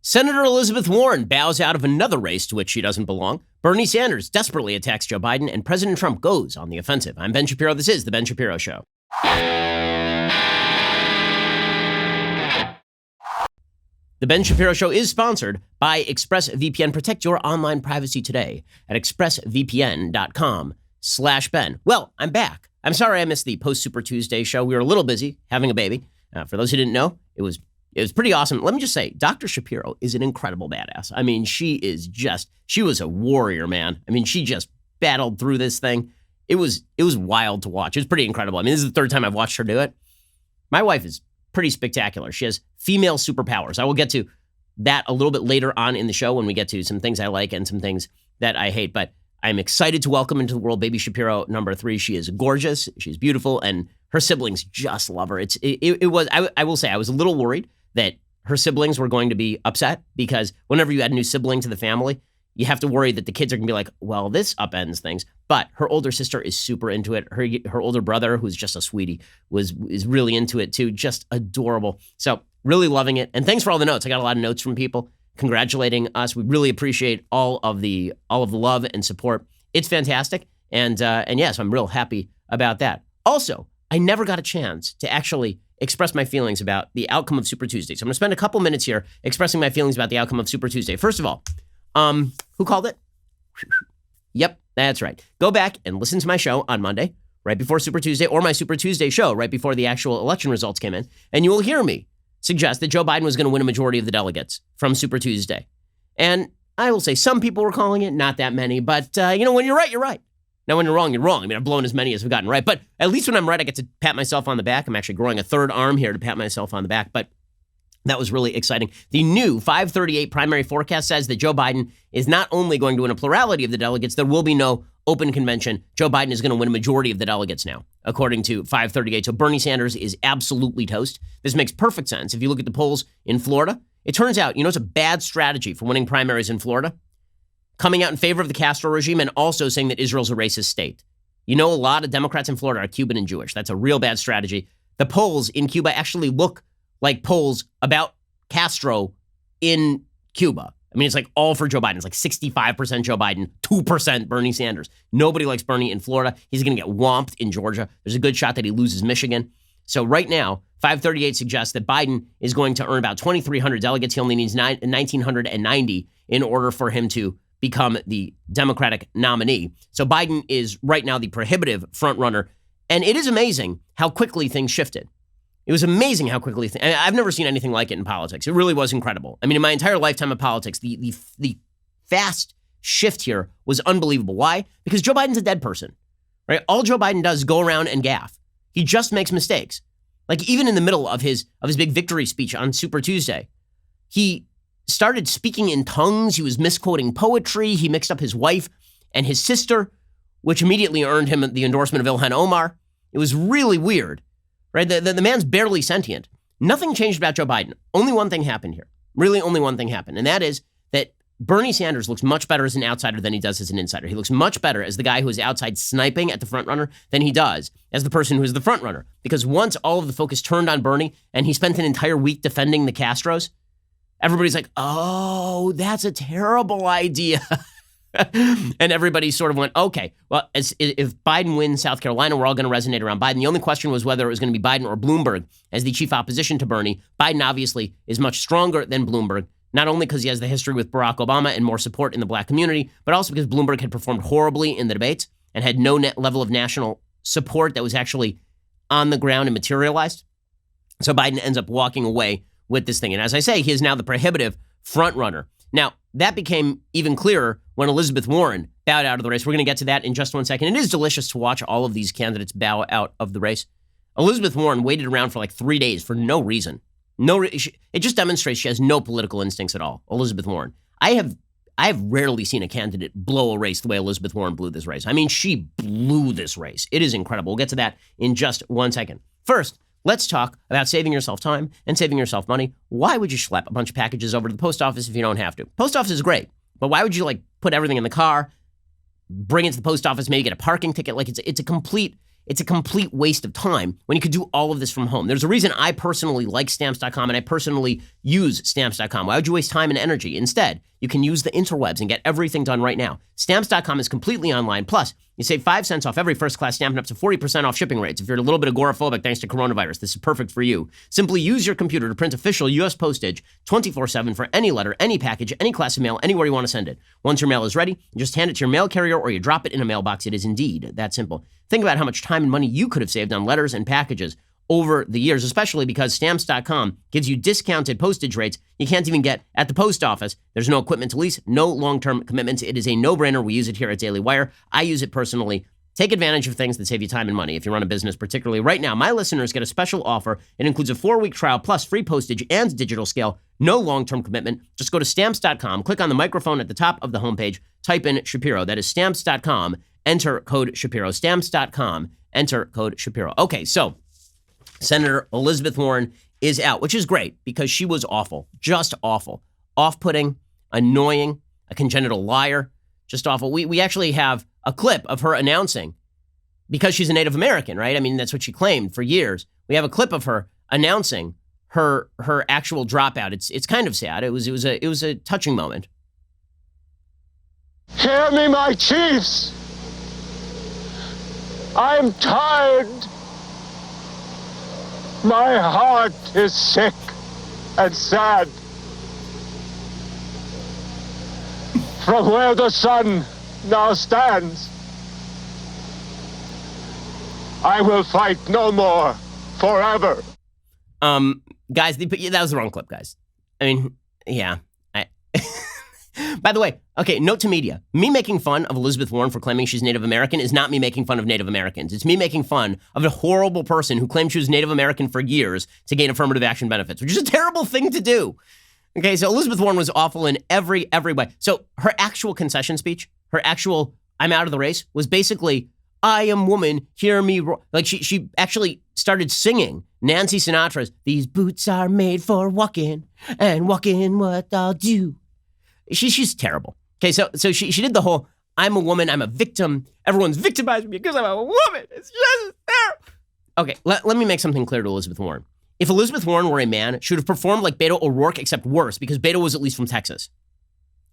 Senator Elizabeth Warren bows out of another race to which she doesn't belong. Bernie Sanders desperately attacks Joe Biden, and President Trump goes on the offensive. I'm Ben Shapiro. This is The Ben Shapiro Show. The Ben Shapiro Show is sponsored by ExpressVPN. Protect your online privacy today at expressvpn.com/Ben. Well, I'm back. I'm sorry I missed the post-Super Tuesday show. We were a little busy having a baby. For those who didn't know, it was pretty awesome. Let me just say, Dr. Shapiro is an incredible badass. I mean, she was a warrior, man. I mean, she just battled through this thing. It was wild to watch. It was pretty incredible. I mean, this is the third time I've watched her do it. My wife is pretty spectacular. She has female superpowers. I will get to that a little bit later on in the show when we get to some things I like and some things that I hate. But I'm excited to welcome into the world baby Shapiro number 3. She is gorgeous. She's beautiful. And her siblings just love her. I will say, I was a little worried that her siblings were going to be upset because whenever you add a new sibling to the family, you have to worry that the kids are going to be like, well, this upends things. But her older sister is super into it. Her older brother, who's just a sweetie, is really into it too. Just adorable. So really loving it. And thanks for all the notes. I got a lot of notes from people congratulating us. We really appreciate all of the love and support. It's fantastic. And yes, I'm real happy about that. Also, I never got a chance to actually express my feelings about the outcome of Super Tuesday. So I'm going to spend a couple minutes here expressing my feelings about the outcome of Super Tuesday. First of all, who called it? Yep, that's right. Go back and listen to my show on Monday, right before Super Tuesday, or my Super Tuesday show right before the actual election results came in, and you will hear me suggest that Joe Biden was going to win a majority of the delegates from Super Tuesday. And I will say some people were calling it, not that many, but when you're right, you're right. Now, when you're wrong, you're wrong. I mean, I've blown as many as I've gotten right, but at least when I'm right, I get to pat myself on the back. I'm actually growing a third arm here to pat myself on the back, but that was really exciting. The new 538 primary forecast says that Joe Biden is not only going to win a plurality of the delegates, there will be no open convention. Joe Biden is going to win a majority of the delegates now, according to 538. So Bernie Sanders is absolutely toast. This makes perfect sense. If you look at the polls in Florida, it turns out, it's a bad strategy for winning primaries in Florida, coming out in favor of the Castro regime and also saying that Israel's a racist state. A lot of Democrats in Florida are Cuban and Jewish. That's a real bad strategy. The polls in Cuba actually look like polls about Castro in Cuba. I mean, it's like all for Joe Biden. It's like 65% Joe Biden, 2% Bernie Sanders. Nobody likes Bernie in Florida. He's going to get whomped in Georgia. There's a good shot that he loses Michigan. So right now, 538 suggests that Biden is going to earn about 2,300 delegates. He only needs 1,990 in order for him to become the Democratic nominee. So Biden is right now the prohibitive front runner. And it is amazing how quickly things shifted. It was amazing how quickly I've never seen anything like it in politics. It really was incredible. I mean, in my entire lifetime of politics, the fast shift here was unbelievable. Why? Because Joe Biden's a dead person, right? All Joe Biden does is go around and gaffe. He just makes mistakes. Like even in the middle of his big victory speech on Super Tuesday, he started speaking in tongues. He was misquoting poetry. He mixed up his wife and his sister, which immediately earned him the endorsement of Ilhan Omar. It was really weird. Right? The man's barely sentient. Nothing changed about Joe Biden. Only one thing happened here. Really only one thing happened. And that is that Bernie Sanders looks much better as an outsider than he does as an insider. He looks much better as the guy who is outside sniping at the front runner than he does as the person who is the front runner. Because once all of the focus turned on Bernie and he spent an entire week defending the Castros, everybody's like, oh, that's a terrible idea. And everybody sort of went, okay, well, if Biden wins South Carolina, we're all going to resonate around Biden. The only question was whether it was going to be Biden or Bloomberg as the chief opposition to Bernie. Biden obviously is much stronger than Bloomberg, not only because he has the history with Barack Obama and more support in the black community, but also because Bloomberg had performed horribly in the debates and had no level of national support that was actually on the ground and materialized. So Biden ends up walking away with this thing. And as I say, he is now the prohibitive front runner. Now, that became even clearer when Elizabeth Warren bowed out of the race. We're going to get to that in just one second. It is delicious to watch all of these candidates bow out of the race. Elizabeth Warren waited around for like 3 days for no reason. It just demonstrates she has no political instincts at all. Elizabeth Warren. I have rarely seen a candidate blow a race the way Elizabeth Warren blew this race. I mean, she blew this race. It is incredible. We'll get to that in just 1 second. First, let's talk about saving yourself time and saving yourself money. Why would you schlep a bunch of packages over to the post office if you don't have to? Post office is great, but why would you put everything in the car, bring it to the post office, maybe get a parking ticket? It's a complete it's a complete waste of time when you could do all of this from home. There's a reason I personally like Stamps.com and I personally use Stamps.com. Why would you waste time and energy? Instead, you can use the interwebs and get everything done right now. Stamps.com is completely online. Plus, you save 5 cents off every first-class stamp and up to 40% off shipping rates. If you're a little bit agoraphobic thanks to coronavirus, this is perfect for you. Simply use your computer to print official U.S. postage 24/7 for any letter, any package, any class of mail, anywhere you want to send it. Once your mail is ready, you just hand it to your mail carrier or you drop it in a mailbox. It is indeed that simple. Think about how much time and money you could have saved on letters and packages over the years, especially because Stamps.com gives you discounted postage rates you can't even get at the post office. There's no equipment to lease, no long-term commitments. It is a no-brainer. We use it here at Daily Wire. I use it personally. Take advantage of things that save you time and money if you run a business, particularly right now. My listeners get a special offer. It includes a 4-week trial plus free postage and digital scale. No long-term commitment. Just go to Stamps.com, click on the microphone at the top of the homepage, type in Shapiro. That is Stamps.com, enter code Shapiro. Stamps.com, enter code Shapiro. Okay, so Senator Elizabeth Warren is out, which is great because she was awful, just awful, off-putting, annoying, a congenital liar, just awful. We actually have a clip of her announcing, because she's a Native American, right? I mean, that's what she claimed for years. We have a clip of her announcing her actual dropout. It's kind of sad. It was a touching moment. Hear me, my chiefs. I'm tired. My heart is sick and sad. From where the sun now stands, I will fight no more forever. Guys, that was the wrong clip, guys. I mean, yeah. By the way, okay, note to media. Me making fun of Elizabeth Warren for claiming she's Native American is not me making fun of Native Americans. It's me making fun of a horrible person who claimed she was Native American for years to gain affirmative action benefits, which is a terrible thing to do. Okay, so Elizabeth Warren was awful in every way. So her actual concession speech, her actual I'm out of the race, was basically, I am woman, hear me roar. Like she actually started singing Nancy Sinatra's, these boots are made for walking, and walking what I'll do. She's terrible. Okay, so she did the whole, I'm a woman, I'm a victim, everyone's victimizing me because I'm a woman. It's just terrible. Okay, let me make something clear to Elizabeth Warren. If Elizabeth Warren were a man, she would have performed like Beto O'Rourke, except worse, because Beto was at least from Texas.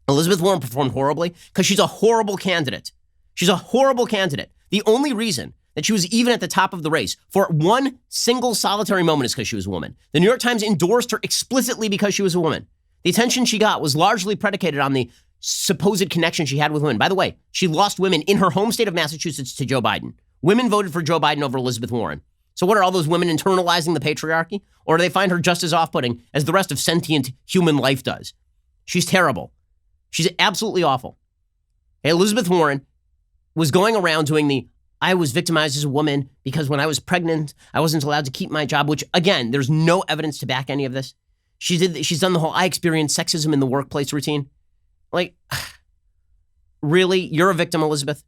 Elizabeth Warren performed horribly because she's a horrible candidate. She's a horrible candidate. The only reason that she was even at the top of the race for one single solitary moment is because she was a woman. The New York Times endorsed her explicitly because she was a woman. The attention she got was largely predicated on the supposed connection she had with women. By the way, she lost women in her home state of Massachusetts to Joe Biden. Women voted for Joe Biden over Elizabeth Warren. So what, are all those women internalizing the patriarchy? Or do they find her just as off-putting as the rest of sentient human life does? She's terrible. She's absolutely awful. Elizabeth Warren was going around doing I was victimized as a woman because when I was pregnant, I wasn't allowed to keep my job, which, again, there's no evidence to back any of this. She's done the whole I experienced sexism in the workplace routine. Like, really? You're a victim, Elizabeth?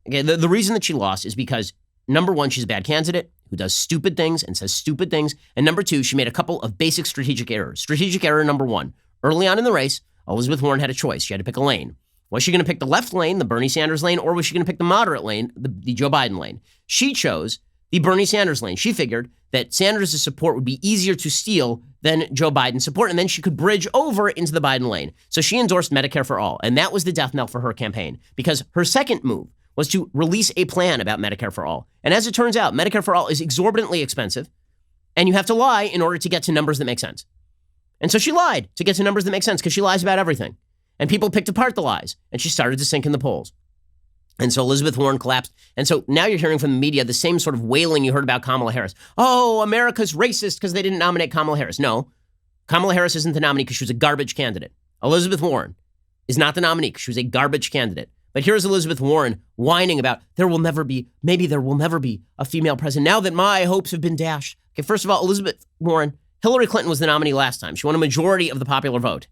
Okay, the reason that she lost is because, number one, she's a bad candidate who does stupid things and says stupid things. And number two, she made a couple of basic strategic errors. Strategic error number one, early on in the race, Elizabeth Warren had a choice. She had to pick a lane. Was she going to pick the left lane, the Bernie Sanders lane, or was she going to pick the moderate lane, the Joe Biden lane? She chose the Bernie Sanders lane. She figured that Sanders' support would be easier to steal than Joe Biden's support, and then she could bridge over into the Biden lane. So she endorsed Medicare for all, and that was the death knell for her campaign, because her second move was to release a plan about Medicare for all. And as it turns out, Medicare for all is exorbitantly expensive, and you have to lie in order to get to numbers that make sense. And so she lied to get to numbers that make sense because she lies about everything. And people picked apart the lies, and she started to sink in the polls. And so Elizabeth Warren collapsed. And so now you're hearing from the media the same sort of wailing you heard about Kamala Harris. Oh, America's racist because they didn't nominate Kamala Harris. No, Kamala Harris isn't the nominee because she was a garbage candidate. Elizabeth Warren is not the nominee because she was a garbage candidate. But here's Elizabeth Warren whining about maybe there will never be a female president now that my hopes have been dashed. Okay, first of all, Elizabeth Warren, Hillary Clinton was the nominee last time. She won a majority of the popular vote.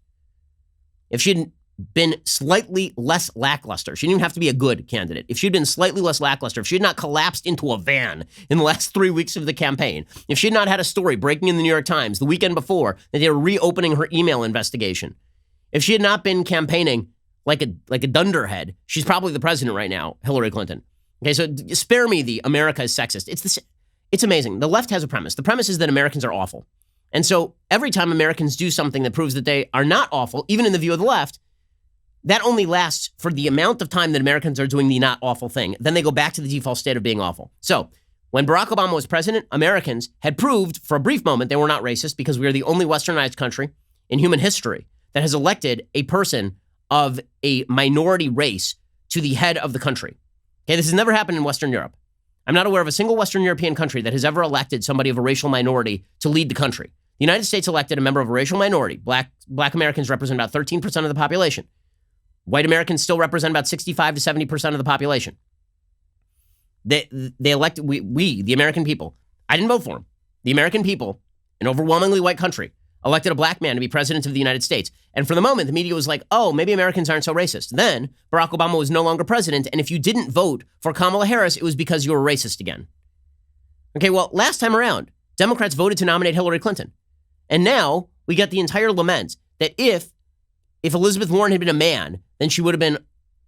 If she'd been slightly less lackluster, she didn't even have to be a good candidate. If she'd been slightly less lackluster, if she had not collapsed into a van in the last 3 weeks of the campaign, if she had not had a story breaking in the New York Times the weekend before that they were reopening her email investigation, if she had not been campaigning like a dunderhead, she's probably the president right now, Hillary Clinton. Okay, so spare me the America is sexist. It's amazing. The left has a premise. The premise is that Americans are awful. And so every time Americans do something that proves that they are not awful, even in the view of the left, that only lasts for the amount of time that Americans are doing the not awful thing. Then they go back to the default state of being awful. So when Barack Obama was president, Americans had proved for a brief moment they were not racist because we are the only westernized country in human history that has elected a person of a minority race to the head of the country. Okay, this has never happened in Western Europe. I'm not aware of a single Western European country that has ever elected somebody of a racial minority to lead the country. The United States elected a member of a racial minority. Black Americans represent about 13% of the population. White Americans still represent about 65 to 70% of the population. They elected, we, the American people, I didn't vote for them. The American people, an overwhelmingly white country, elected a black man to be president of the United States. And for the moment, the media was like, oh, maybe Americans aren't so racist. Then Barack Obama was no longer president. And if you didn't vote for Kamala Harris, it was because you were racist again. Okay, well, last time around, Democrats voted to nominate Hillary Clinton. And now we get the entire lament that if Elizabeth Warren had been a man, then she would have been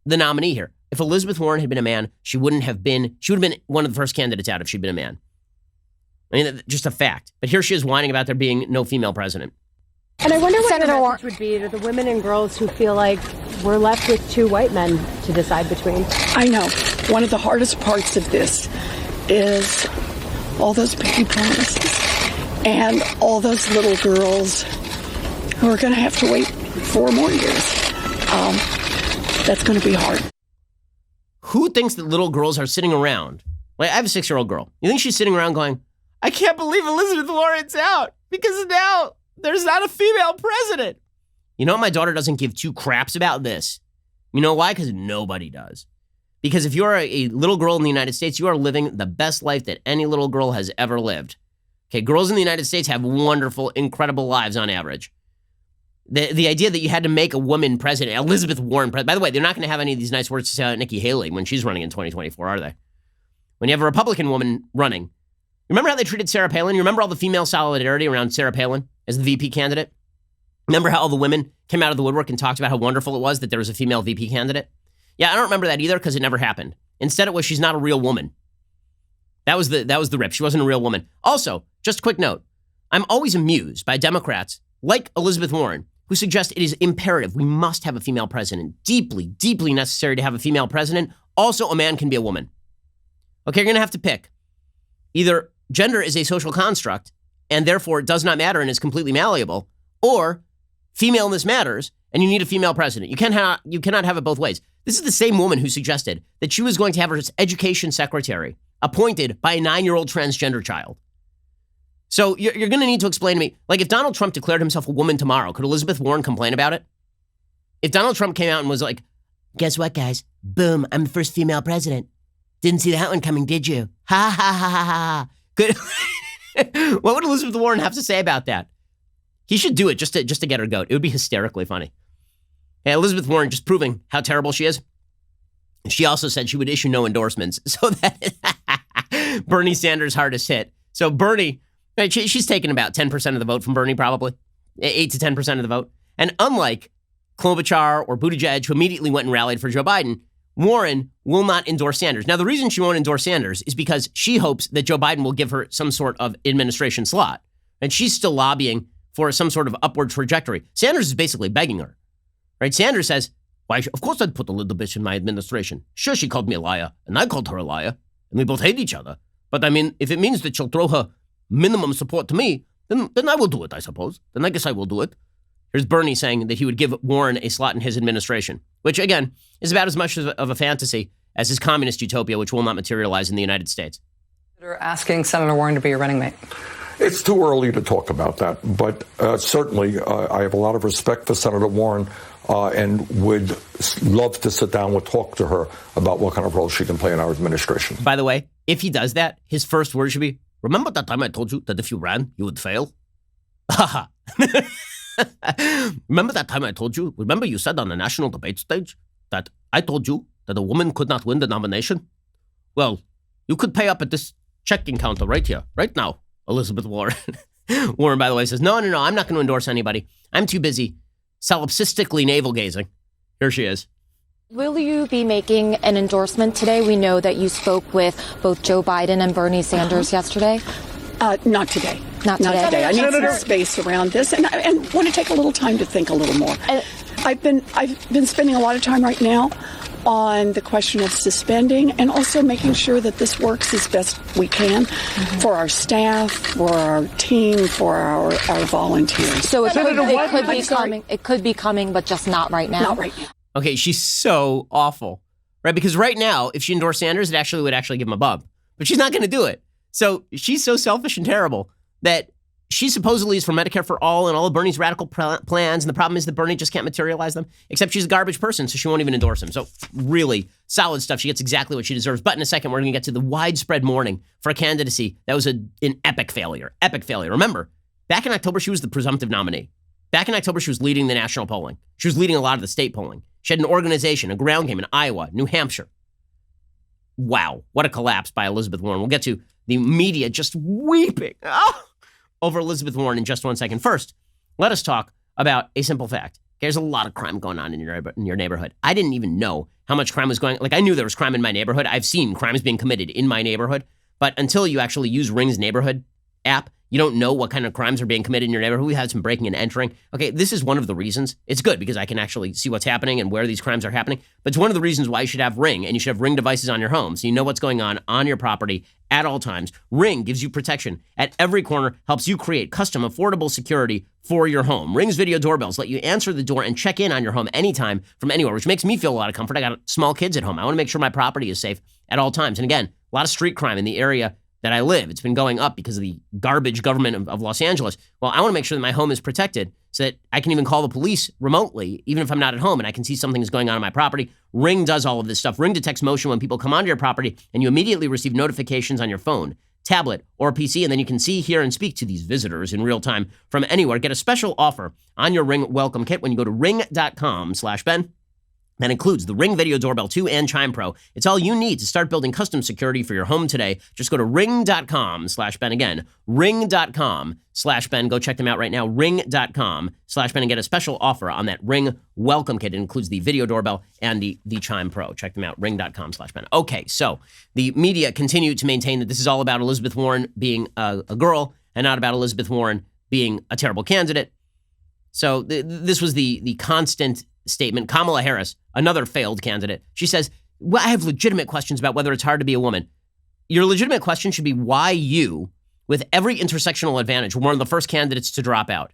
the nominee here. If Elizabeth Warren had been a man, she would have been one of the first candidates out if she'd been a man. I mean, just a fact. But here she is whining about there being no female president. And I wonder what the message would be to the women and girls who feel like we're left with two white men to decide between. I know. One of the hardest parts of this is all those baby promises and all those little girls who are going to have to wait 4 more years. That's going to be hard. Who thinks that little girls are sitting around? Like, I have a 6-year-old girl. You think she's sitting around going, I can't believe Elizabeth Warren's out because now there's not a female president. You know, my daughter doesn't give 2 craps about this. You know why? Because nobody does. Because if you're a little girl in the United States, you are living the best life that any little girl has ever lived. Okay, girls in the United States have wonderful, incredible lives on average. The idea that you had to make a woman president, Elizabeth Warren president, by the way, they're not going to have any of these nice words to say about Nikki Haley when she's running in 2024, are they? When you have a Republican woman running, remember how they treated Sarah Palin? You remember all the female solidarity around Sarah Palin as the VP candidate? Remember how all the women came out of the woodwork and talked about how wonderful it was that there was a female VP candidate? Yeah, I don't remember that either because it never happened. Instead, it was she's not a real woman. That was the rip. She wasn't a real woman. Also, just a quick note. I'm always amused by Democrats like Elizabeth Warren who suggest it is imperative. We must have a female president. Deeply, deeply necessary to have a female president. Also, a man can be a woman. Okay, you're going to have to pick. Either gender is a social construct and therefore it does not matter and is completely malleable, or femaleness matters and you need a female president. You cannot have it both ways. This is the same woman who suggested that she was going to have her education secretary appointed by a 9-year-old transgender child. So you're going to need to explain to me, like if Donald Trump declared himself a woman tomorrow, could Elizabeth Warren complain about it? If Donald Trump came out and was like, guess what, guys? Boom, I'm the first female president. Didn't see that one coming, did you? Ha, ha, ha, ha, ha. Good. What would Elizabeth Warren have to say about that? He should do it just to get her goat. It would be hysterically funny. Hey, Elizabeth Warren just proving how terrible she is. She also said she would issue no endorsements. So that Bernie Sanders' hardest hit. So Bernie, right, she's taken about 10% of the vote from Bernie, probably 8 to 10% of the vote. And unlike Klobuchar or Buttigieg, who immediately went and rallied for Joe Biden, Warren will not endorse Sanders. Now, the reason she won't endorse Sanders is because she hopes that Joe Biden will give her some sort of administration slot. And she's still lobbying for some sort of upward trajectory. Sanders is basically begging her. Right? Sanders says, why, of course I'd put a little bitch in my administration. Sure, she called me a liar, and I called her a liar, and we both hate each other. But I mean, if it means that she'll throw her minimum support to me, then I will do it, I suppose. Then I guess I will do it. Here's Bernie saying that he would give Warren a slot in his administration, which, again, is about as much of a fantasy as his communist utopia, which will not materialize in the United States. Asking Senator Warren to be your running mate. It's too early to talk about that, but certainly I have a lot of respect for Senator Warren and would love to sit down and talk to her about what kind of role she can play in our administration. By the way, if he does that, his first word should be, remember that time I told you that if you ran, you would fail? Haha. Remember that time I told you? Remember you said on the national debate stage that I told you that a woman could not win the nomination? Well, you could pay up at this checking counter right here, right now, Elizabeth Warren. Warren, by the way, says, no, I'm not going to endorse anybody. I'm too busy solipsistically navel-gazing. Here she is. Will you be making an endorsement today? We know that you spoke with both Joe Biden and Bernie Sanders yesterday. Not today. Not today. I need some space around this, and want to take a little time to think a little more. I've been spending a lot of time right now on the question of suspending and also making sure that this works as best we can for our staff, for our team, for our volunteers. So it could be coming, but just not right now. Not right now. Okay, she's so awful, right? Because right now, if she endorsed Sanders, it would actually give him a bump. But she's not going to do it. So she's so selfish and terrible that she supposedly is for Medicare for all and all of Bernie's radical plans. And the problem is that Bernie just can't materialize them, except she's a garbage person, so she won't even endorse him. So really solid stuff. She gets exactly what she deserves. But in a second, we're going to get to the widespread mourning for a candidacy that was an epic failure. Epic failure. Remember, back in October, she was the presumptive nominee. Back in October, she was leading the national polling. She was leading a lot of the state polling. She had an organization, a ground game in Iowa, New Hampshire. Wow, what a collapse by Elizabeth Warren. We'll get to the media just weeping over Elizabeth Warren in just one second. First, let us talk about a simple fact. There's a lot of crime going on in your neighborhood. I didn't even know how much crime was going on. Like, I knew there was crime in my neighborhood. I've seen crimes being committed in my neighborhood. But until you actually use Ring's neighborhood app, you don't know what kind of crimes are being committed in your neighborhood. We had some breaking and entering. Okay, this is one of the reasons. It's good because I can actually see what's happening and where these crimes are happening. But it's one of the reasons why you should have Ring, and you should have Ring devices on your home so you know what's going on your property at all times. Ring gives you protection at every corner, helps you create custom, affordable security for your home. Ring's video doorbells let you answer the door and check in on your home anytime from anywhere, which makes me feel a lot of comfort. I got small kids at home. I want to make sure my property is safe at all times. And again, a lot of street crime in the area that I live. It's been going up because of the garbage government of Los Angeles. Well, I want to make sure that my home is protected so that I can even call the police remotely, even if I'm not at home and I can see something is going on my property. Ring does all of this stuff. Ring detects motion when people come onto your property, and you immediately receive notifications on your phone, tablet, or PC, and then you can see, hear, and speak to these visitors in real time from anywhere. Get a special offer on your Ring welcome kit when you go to ring.com/Ben. That includes the Ring Video Doorbell 2 and Chime Pro. It's all you need to start building custom security for your home today. Just go to ring.com/Ben. Again, ring.com/Ben. Go check them out right now. Ring.com/Ben and get a special offer on that Ring welcome kit. It includes the Video Doorbell and the Chime Pro. Check them out. Ring.com/Ben. Okay, so the media continue to maintain that this is all about Elizabeth Warren being a girl and not about Elizabeth Warren being a terrible candidate. So this was the constant statement. Kamala Harris, another failed candidate. She says, well, I have legitimate questions about whether it's hard to be a woman. Your legitimate question should be why you, with every intersectional advantage, were one of the first candidates to drop out.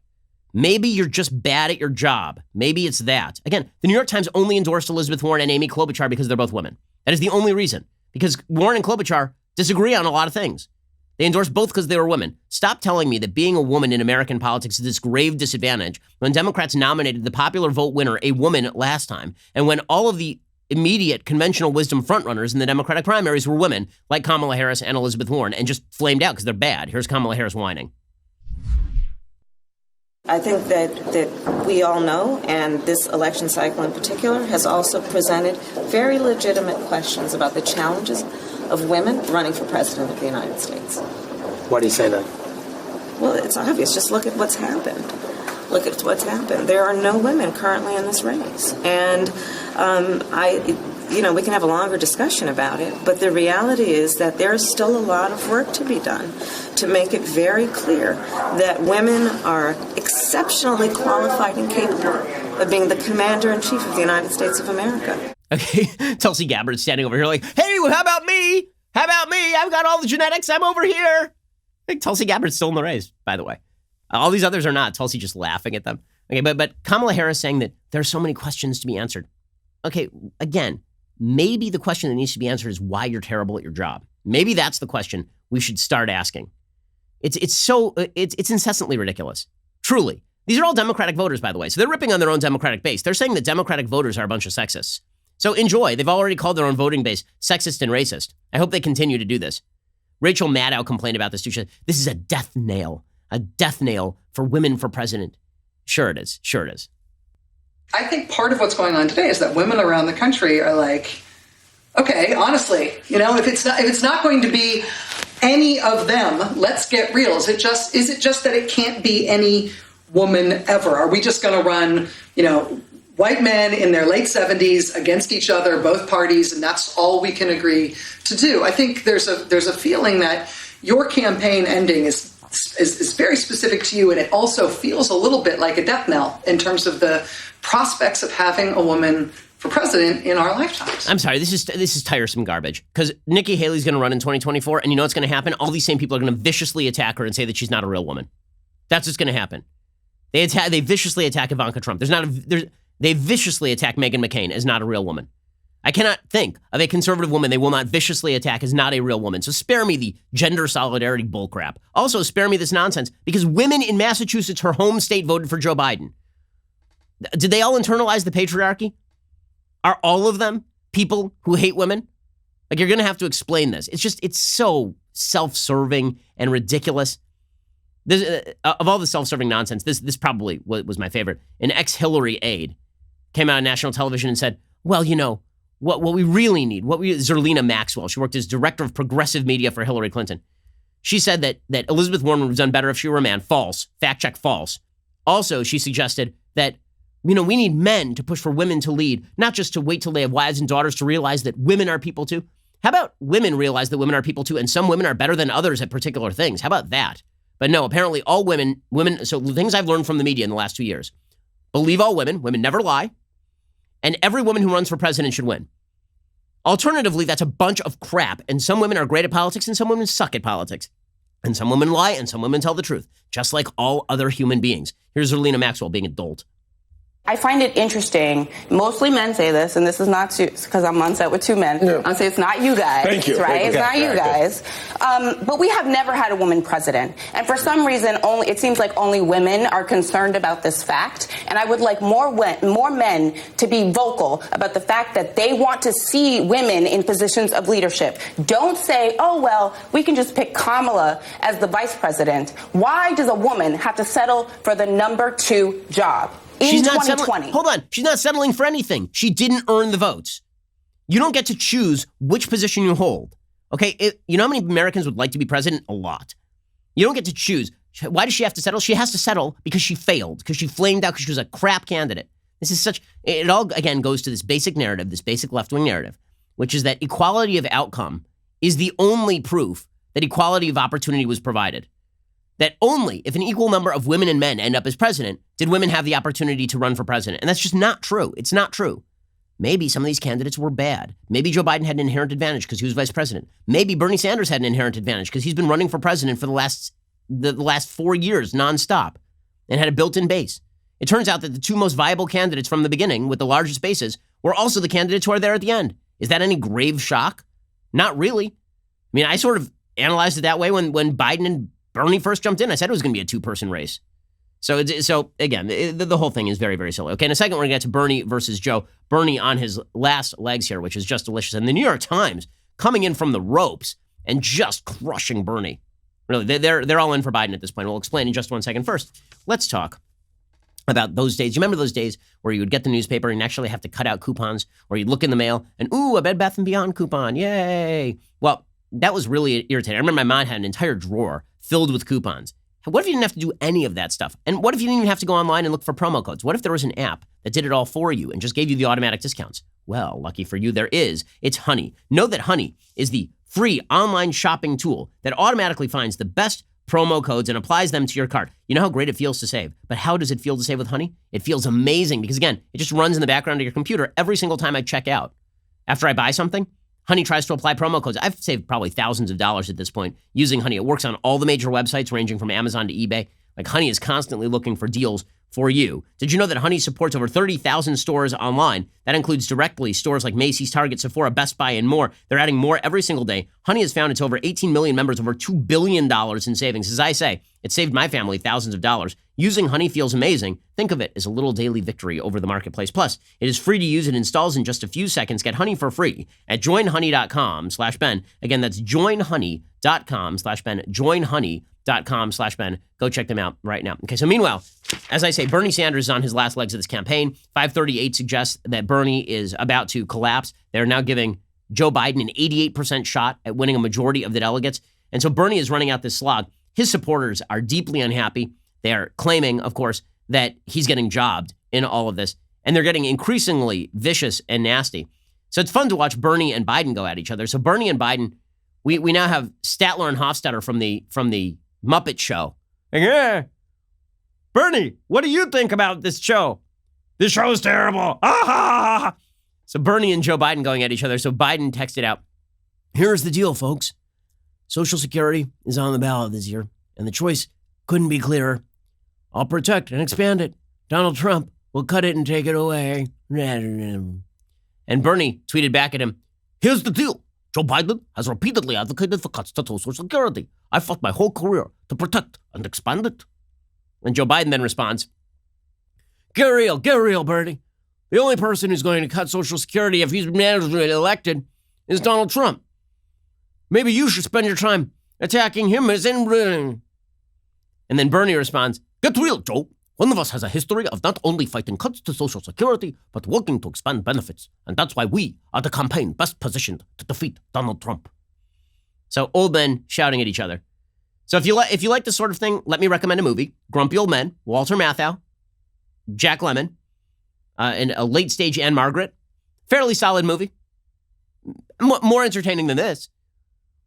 Maybe you're just bad at your job. Maybe it's that. Again, the New York Times only endorsed Elizabeth Warren and Amy Klobuchar because they're both women. That is the only reason. Because Warren and Klobuchar disagree on a lot of things. They endorsed both because they were women. Stop telling me that being a woman in American politics is this grave disadvantage when Democrats nominated the popular vote winner, a woman, last time, and when all of the immediate conventional wisdom frontrunners in the Democratic primaries were women, like Kamala Harris and Elizabeth Warren, and just flamed out because they're bad. Here's Kamala Harris whining. I think that we all know, and this election cycle in particular, has also presented very legitimate questions about the challenges of women running for president of the United States. Why do you say that? Well, it's obvious. Just look at what's happened. Look at what's happened. There are no women currently in this race. And we can have a longer discussion about it, but the reality is that there is still a lot of work to be done to make it very clear that women are exceptionally qualified and capable of being the commander-in-chief of the United States of America. Okay, Tulsi Gabbard's standing over here like, hey, well, how about me? How about me? I've got all the genetics. I'm over here. I think Tulsi Gabbard's still in the race, by the way. All these others are not. Tulsi just laughing at them. Okay, but Kamala Harris saying that there are so many questions to be answered. Okay, again, maybe the question that needs to be answered is why you're terrible at your job. Maybe that's the question we should start asking. It's incessantly ridiculous. Truly. These are all Democratic voters, by the way. So they're ripping on their own Democratic base. They're saying that Democratic voters are a bunch of sexists. So enjoy. They've already called their own voting base sexist and racist. I hope they continue to do this. Rachel Maddow complained about this too. She said, this is a death nail for women for president. Sure it is. Sure it is. I think part of what's going on today is that women around the country are like, okay, honestly, if it's not going to be any of them, let's get real. Is it just that it can't be any woman ever? Are we just going to run, white men in their late 70s against each other, both parties, and that's all we can agree to do. I think there's a feeling that your campaign ending is very specific to you, and it also feels a little bit like a death knell in terms of the prospects of having a woman for president in our lifetimes. I'm sorry, this is tiresome garbage, because Nikki Haley's going to run in 2024, and you know what's going to happen? All these same people are going to viciously attack her and say that she's not a real woman. That's what's going to happen. They viciously attack Ivanka Trump. They viciously attack Meghan McCain as not a real woman. I cannot think of a conservative woman they will not viciously attack as not a real woman. So spare me the gender solidarity bullcrap. Also, spare me this nonsense, because women in Massachusetts, her home state, voted for Joe Biden. Did they all internalize the patriarchy? Are all of them people who hate women? Like, you're going to have to explain this. It's so self-serving and ridiculous. Of all the self-serving nonsense, this probably was my favorite. An ex-Hillary aide came out on national television and said, well, you know, what we really need, Zerlina Maxwell, she worked as director of progressive media for Hillary Clinton. She said that Elizabeth Warren would have done better if she were a man. False. Fact check, false. Also, she suggested that, you know, we need men to push for women to lead, not just to wait till they have wives and daughters to realize that women are people too. How about women realize that women are people too, and some women are better than others at particular things? How about that? But no, apparently all women, so the things I've learned from the media in the last 2 years, believe all women never lie, and every woman who runs for president should win. Alternatively, that's a bunch of crap, and some women are great at politics and some women suck at politics. And some women lie and some women tell the truth, just like all other human beings. Here's Zerlina Maxwell being a dolt. I find it interesting. Mostly men say this, and this is not because I'm on set with two men. Yeah. I'm saying it's not you guys. Thank you. Right? It's not you guys. But we have never had a woman president. And for some reason, it seems like only women are concerned about this fact. And I would like more men to be vocal about the fact that they want to see women in positions of leadership. Don't say, oh, well, we can just pick Kamala as the vice president. Why does a woman have to settle for the number 2 job? She's not settling. Hold on. She's not settling for anything. She didn't earn the votes. You don't get to choose which position you hold. Okay? You know how many Americans would like to be president? A lot. You don't get to choose. Why does she have to settle? She has to settle because she failed, because she flamed out, because she was a crap candidate. It all, again, goes to this basic narrative, this basic left-wing narrative, which is that equality of outcome is the only proof that equality of opportunity was provided. That only if an equal number of women and men end up as president did women have the opportunity to run for president. And that's just not true. It's not true. Maybe some of these candidates were bad. Maybe Joe Biden had an inherent advantage because he was vice president. Maybe Bernie Sanders had an inherent advantage because he's been running for president for the last 4 years nonstop and had a built-in base. It turns out that the 2 most viable candidates from the beginning with the largest bases were also the candidates who are there at the end. Is that any grave shock? Not really. I mean, I sort of analyzed it that way when Biden and Bernie first jumped in. I said it was going to be a 2-person race. So again, the whole thing is very, very silly. Okay, in a second, we're going to get to Bernie versus Joe. Bernie on his last legs here, which is just delicious. And the New York Times coming in from the ropes and just crushing Bernie. Really, they're all in for Biden at this point. We'll explain in just 1 second. First, let's talk about those days. You remember those days where you would get the newspaper and actually have to cut out coupons, or you'd look in the mail and, ooh, a Bed Bath & Beyond coupon. Yay. Well, that was really irritating. I remember my mom had an entire drawer filled with coupons. What if you didn't have to do any of that stuff? And what if you didn't even have to go online and look for promo codes? What if there was an app that did it all for you and just gave you the automatic discounts? Well, lucky for you, there is. It's Honey. Know that Honey is the free online shopping tool that automatically finds the best promo codes and applies them to your cart. You know how great it feels to save, but how does it feel to save with Honey? It feels amazing because, again, it just runs in the background of your computer every single time I check out. After I buy something, Honey tries to apply promo codes. I've saved probably thousands of dollars at this point using Honey. It works on all the major websites ranging from Amazon to eBay. Like, Honey is constantly looking for deals for you. Did you know that Honey supports over 30,000 stores online? That includes directly stores like Macy's, Target, Sephora, Best Buy, and more. They're adding more every single day. Honey has found its over 18 million members, over $2 billion in savings. As I say, it saved my family thousands of dollars. Using Honey feels amazing. Think of it as a little daily victory over the marketplace. Plus, it is free to use and installs in just a few seconds. Get Honey for free at joinhoney.com/Ben. Again, that's joinhoney.com/Ben. Joinhoney.com/Ben. Go check them out right now. Okay, so meanwhile, as I say, Bernie Sanders is on his last legs of this campaign. 538 suggests that Bernie is about to collapse. They're now giving Joe Biden an 88% shot at winning a majority of the delegates. And so Bernie is running out this slog. His supporters are deeply unhappy. They are claiming, of course, that he's getting jobbed in all of this. and they're getting increasingly vicious and nasty. So it's fun to watch Bernie and Biden go at each other. So Bernie and Biden, we now have Statler and Hofstadter from the Muppet Show. Like, yeah, Bernie, what do you think about this show? This show is terrible. Ah! So Bernie and Joe Biden going at each other. So Biden texted out, here's the deal, folks. Social Security is on the ballot this year, and the choice couldn't be clearer. I'll protect and expand it. Donald Trump will cut it and take it away. And Bernie tweeted back at him, here's the deal. Joe Biden has repeatedly advocated for cuts to Social Security. I fought my whole career to protect and expand it. And Joe Biden then responds, get real, Bernie. The only person who's going to cut Social Security if he's managed elected is Donald Trump. Maybe you should spend your time attacking him as in... And then Bernie responds, get real, Joe. One of us has a history of not only fighting cuts to Social Security, but working to expand benefits. And that's why we are the campaign best positioned to defeat Donald Trump. So old men shouting at each other. So if you like this sort of thing, let me recommend a movie, Grumpy Old Men, Walter Matthau, Jack Lemmon, and a late stage Anne Margaret. Fairly solid movie. More entertaining than this.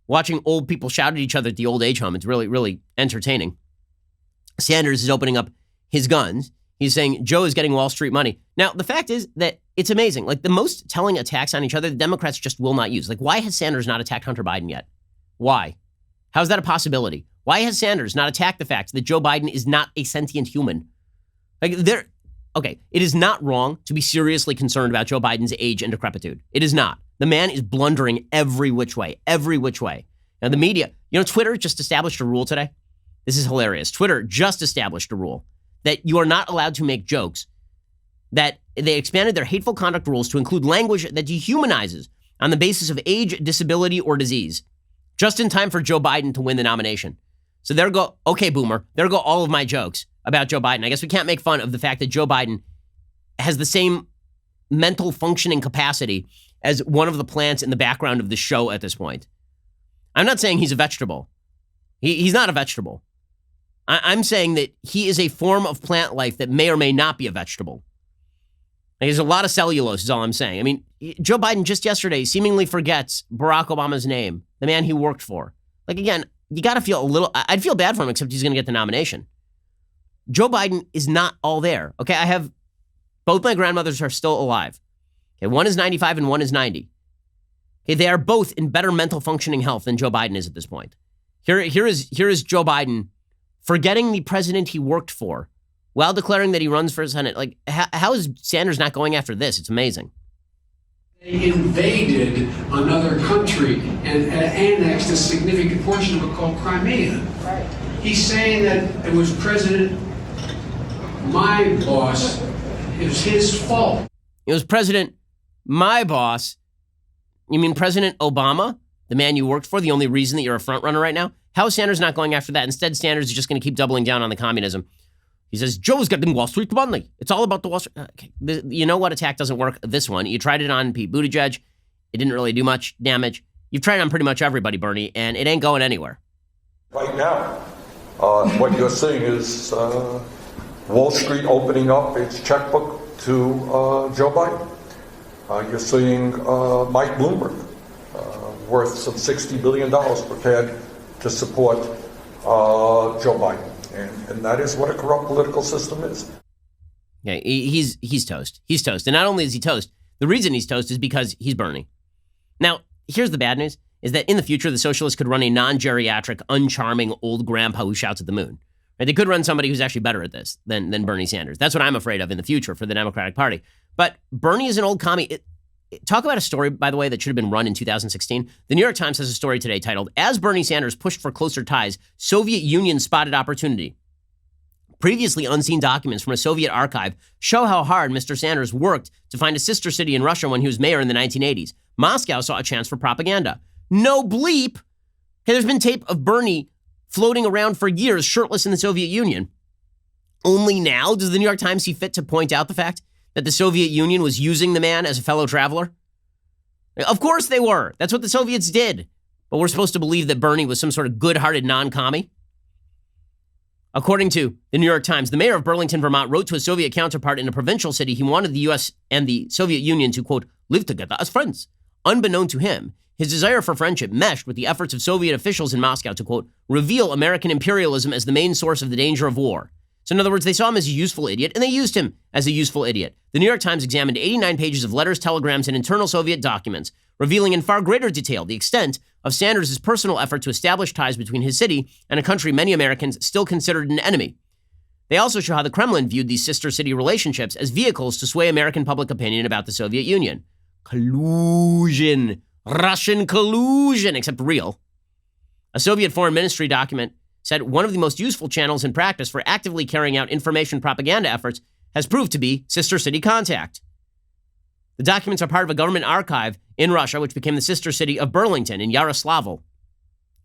Watching old people shout at each other at the old age home, it's really, really entertaining. Sanders is opening up his guns. He's saying Joe is getting Wall Street money. Now, the fact is that it's amazing. Like, the most telling attacks on each other, the Democrats just will not use. Like, why has Sanders not attacked Hunter Biden yet? Why? How's that a possibility? Why has Sanders not attacked the fact that Joe Biden is not a sentient human? Like, okay, it is not wrong to be seriously concerned about Joe Biden's age and decrepitude. It is not. The man is blundering every which way. Now, the media, Twitter just established a rule today. This is hilarious. Twitter just established a rule that you are not allowed to make jokes, that they expanded their hateful conduct rules to include language that dehumanizes on the basis of age, disability, or disease, just in time for Joe Biden to win the nomination. So there go, okay, boomer, there go all of my jokes about Joe Biden. I guess we can't make fun of the fact that Joe Biden has the same mental functioning capacity as one of the plants in the background of the show at this point. I'm not saying he's a vegetable. He's not a vegetable. I'm saying that he is a form of plant life that may or may not be a vegetable. There's a lot of cellulose is all I'm saying. I mean, Joe Biden just yesterday seemingly forgets Barack Obama's name, the man he worked for. Like, again, you got to feel a little, I'd feel bad for him, except he's going to get the nomination. Joe Biden is not all there. Okay, I have, both my grandmothers are still alive. Okay, one is 95 and one is 90. Okay, they are both in better mental functioning health than Joe Biden is at this point. Here is Joe Biden forgetting the president he worked for while declaring that he runs for Senate. Like, how is Sanders not going after this? It's amazing. They invaded another country and annexed a significant portion of it called Crimea. Right. He's saying that it was my boss, it was his fault. It was my boss. You mean President Obama, the man you worked for, the only reason that you're a front runner right now? How is Sanders not going after that? Instead, Sanders is just going to keep doubling down on the communism. He says, Joe's getting Wall Street money. It's all about the Wall Street. Okay. You know what attack doesn't work? This one. You tried it on Pete Buttigieg. It didn't really do much damage. You've tried it on pretty much everybody, Bernie, and it ain't going anywhere. Right now, what you're seeing is Wall Street opening up its checkbook to Joe Biden. You're seeing Mike Bloomberg, worth some $60 billion prepared to support Joe Biden. And that is what a corrupt political system is. Yeah, he's toast. He's toast. And not only is he toast, the reason he's toast is because he's Bernie. Now, here's the bad news, is that in the future, the socialists could run a non-geriatric, uncharming old grandpa who shouts at the moon. Right? They could run somebody who's actually better at this than Bernie Sanders. That's what I'm afraid of in the future for the Democratic Party. But Bernie is an old commie. Talk about a story, by the way, that should have been run in 2016. The New York Times has a story today titled, As Bernie Sanders Pushed for Closer Ties, Soviet Union Spotted Opportunity. Previously unseen documents from a Soviet archive show how hard Mr. Sanders worked to find a sister city in Russia when he was mayor in the 1980s. Moscow saw a chance for propaganda. No bleep. Okay, there's been tape of Bernie floating around for years shirtless in the Soviet Union. Only now does the New York Times see fit to point out the fact that the Soviet Union was using the man as a fellow traveler? Of course they were. That's what the Soviets did. But we're supposed to believe that Bernie was some sort of good-hearted non-commie? According to the New York Times, the mayor of Burlington, Vermont, wrote to his Soviet counterpart in a provincial city he wanted the U.S. and the Soviet Union to, quote, live together as friends. Unbeknown to him, his desire for friendship meshed with the efforts of Soviet officials in Moscow to, quote, reveal American imperialism as the main source of the danger of war. So in other words, they saw him as a useful idiot, and they used him as a useful idiot. The New York Times examined 89 pages of letters, telegrams, and internal Soviet documents, revealing in far greater detail the extent of Sanders' personal effort to establish ties between his city and a country many Americans still considered an enemy. They also show how the Kremlin viewed these sister city relationships as vehicles to sway American public opinion about the Soviet Union. Collusion. Russian collusion, except real. A Soviet foreign ministry document said one of the most useful channels in practice for actively carrying out information propaganda efforts has proved to be sister city contact. The documents are part of a government archive in Russia, which became the sister city of Burlington in Yaroslavl.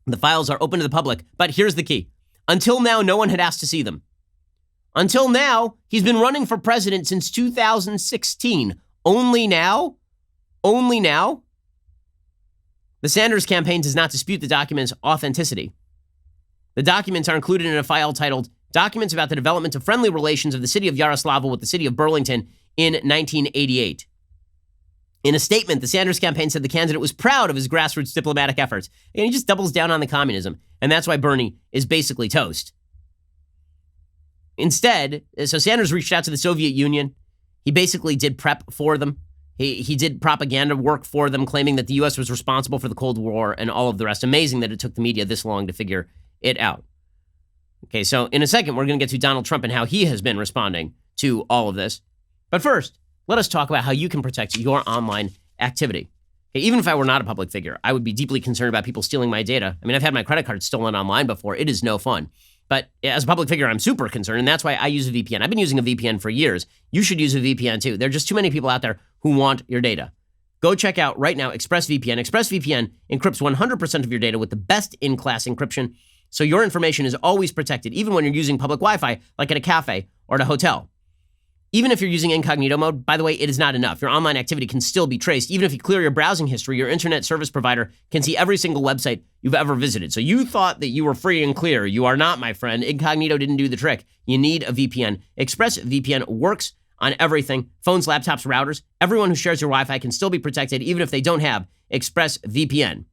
The files are open to the public, but here's the key. Until now, no one had asked to see them. Until now, he's been running for president since 2016. Only now? The Sanders campaign does not dispute the document's authenticity. The documents are included in a file titled Documents about the Development of Friendly Relations of the City of Yaroslavl with the City of Burlington in 1988. In a statement, the Sanders campaign said the candidate was proud of his grassroots diplomatic efforts. And he just doubles down on the communism. And that's why Bernie is basically toast. Instead, so Sanders reached out to the Soviet Union. He basically did prep for them. He did propaganda work for them, claiming that the U.S. was responsible for the Cold War and all of the rest. Amazing that it took the media this long to figure it out. Okay, so in a second, we're going to get to Donald Trump and how he has been responding to all of this. But first, let us talk about how you can protect your online activity. Okay, even if I were not a public figure, I would be deeply concerned about people stealing my data. I mean, I've had my credit card stolen online before. It is no fun. But as a public figure, I'm super concerned, and that's why I use a VPN. I've been using a VPN for years. You should use a VPN too. There are just too many people out there who want your data. Go check out right now ExpressVPN. ExpressVPN encrypts 100% of your data with the best in-class encryption, so your information is always protected, even when you're using public Wi-Fi, like at a cafe or at a hotel. Even if you're using incognito mode, by the way, it is not enough. Your online activity can still be traced. Even if you clear your browsing history, your internet service provider can see every single website you've ever visited. So you thought that you were free and clear. You are not, my friend. Incognito didn't do the trick. You need a VPN. ExpressVPN works on everything. Phones, laptops, routers. Everyone who shares your Wi-Fi can still be protected, even if they don't have ExpressVPN.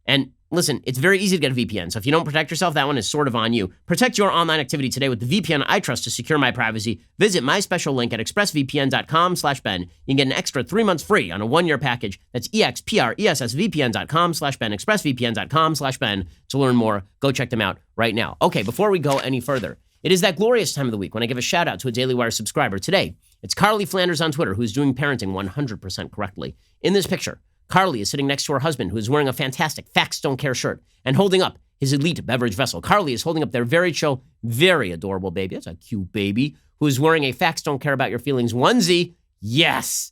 And listen, it's very easy to get a VPN. So if you don't protect yourself, that one is sort of on you. Protect your online activity today with the VPN I trust to secure my privacy. Visit my special link at expressvpn.com/Ben. You can get an extra 3 months free on a 1-year package. That's expressvpn.com/Ben, expressvpn.com/Ben. To learn more, go check them out right now. Okay, before we go any further, it is that glorious time of the week when I give a shout out to a Daily Wire subscriber. Today, it's Carly Flanders on Twitter, who's doing parenting 100% correctly. In this picture, Carly is sitting next to her husband, who is wearing a fantastic Facts Don't Care shirt and holding up his elite beverage vessel. Carly is holding up their very chill, very adorable baby. That's a cute baby who is wearing a Facts Don't Care About Your Feelings onesie. Yes.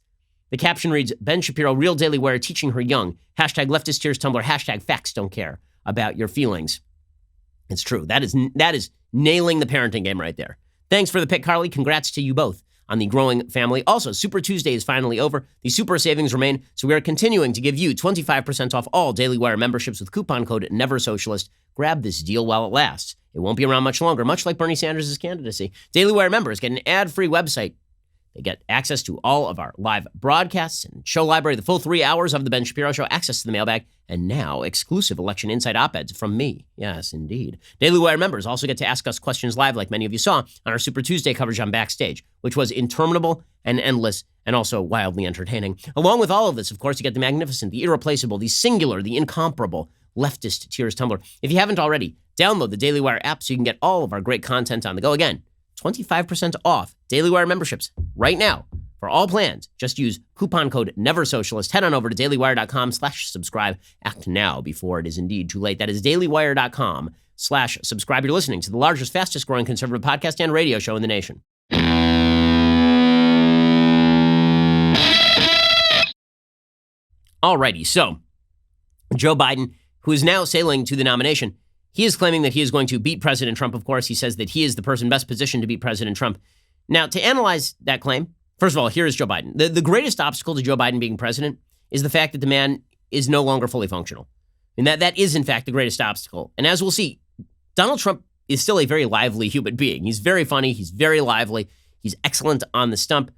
The caption reads, Ben Shapiro, Real Daily Wire, teaching her young. Hashtag leftist tears Tumblr. Hashtag Facts Don't Care About Your Feelings. It's true. That is nailing the parenting game right there. Thanks for the pick, Carly. Congrats to you both on the growing family. Also, Super Tuesday is finally over. The super savings remain, so we are continuing to give you 25% off all Daily Wire memberships with coupon code NEVERSOCIALIST. Grab this deal while it lasts. It won't be around much longer, much like Bernie Sanders' candidacy. Daily Wire members get an ad-free website. They get access to all of our live broadcasts and show library, the full 3 hours of The Ben Shapiro Show, access to the mailbag, and now exclusive election insight op-eds from me. Yes, indeed. Daily Wire members also get to ask us questions live, like many of you saw on our Super Tuesday coverage on Backstage, which was interminable and endless and also wildly entertaining. Along with all of this, of course, you get the magnificent, the irreplaceable, the singular, the incomparable leftist tears Tumblr. If you haven't already, download the Daily Wire app so you can get all of our great content on the go. Again, 25% off Daily Wire memberships right now for all plans. Just use coupon code NEVERSOCIALIST. Head on over to dailywire.com/subscribe. Act now before it is indeed too late. That is dailywire.com/subscribe. You're listening to the largest, fastest growing conservative podcast and radio show in the nation. Alrighty, so Joe Biden, who is now sailing to the nomination, he is claiming that he is going to beat President Trump. Of course, he says that he is the person best positioned to beat President Trump. Now, to analyze that claim, first of all, here is Joe Biden. The greatest obstacle to Joe Biden being president is the fact that the man is no longer fully functional. And that is, in fact, the greatest obstacle. And as we'll see, Donald Trump is still a very lively human being. He's very funny. He's very lively. He's excellent on the stump.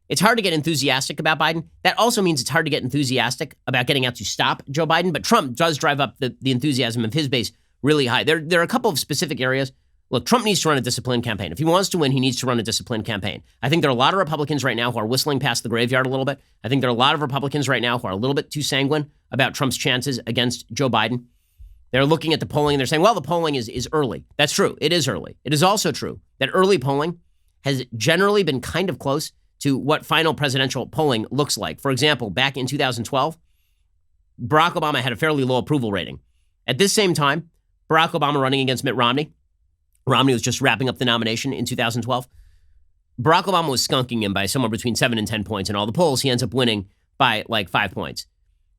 It's hard to get enthusiastic about Biden. That also means it's hard to get enthusiastic about getting out to stop Joe Biden. But Trump does drive up the enthusiasm of his base really high. There are a couple of specific areas. Look, Trump needs to run a disciplined campaign. If he wants to win, he needs to run a disciplined campaign. I think there are a lot of Republicans right now who are whistling past the graveyard a little bit. I think there are a lot of Republicans right now who are a little bit too sanguine about Trump's chances against Joe Biden. They're looking at the polling and they're saying, well, the polling is early. That's true. It is early. It is also true that early polling has generally been kind of close to what final presidential polling looks like. For example, back in 2012, Barack Obama had a fairly low approval rating. At this same time, Barack Obama running against Mitt Romney. Romney was just wrapping up the nomination in 2012. Barack Obama was skunking him by somewhere between 7 and 10 points. In all the polls, he ends up winning by like 5 points.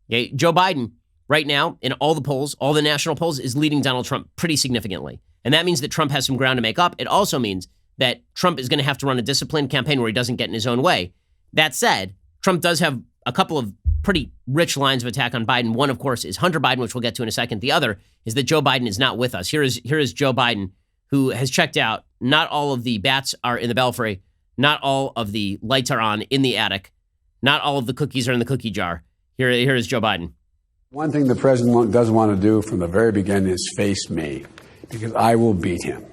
Okay, Joe Biden, right now, in all the polls, all the national polls, is leading Donald Trump pretty significantly. And that means that Trump has some ground to make up. It also means that Trump is going to have to run a disciplined campaign where he doesn't get in his own way. That said, Trump does have a couple of pretty rich lines of attack on Biden. One, of course, is Hunter Biden, which we'll get to in a second. The other is that Joe Biden is not with us. Here is Joe Biden, who has checked out. Not all of the bats are in the belfry. Not all of the lights are on in the attic. Not all of the cookies are in the cookie jar. Here is Joe Biden. One thing the president doesn't want to do from the very beginning is face me, because I will beat him.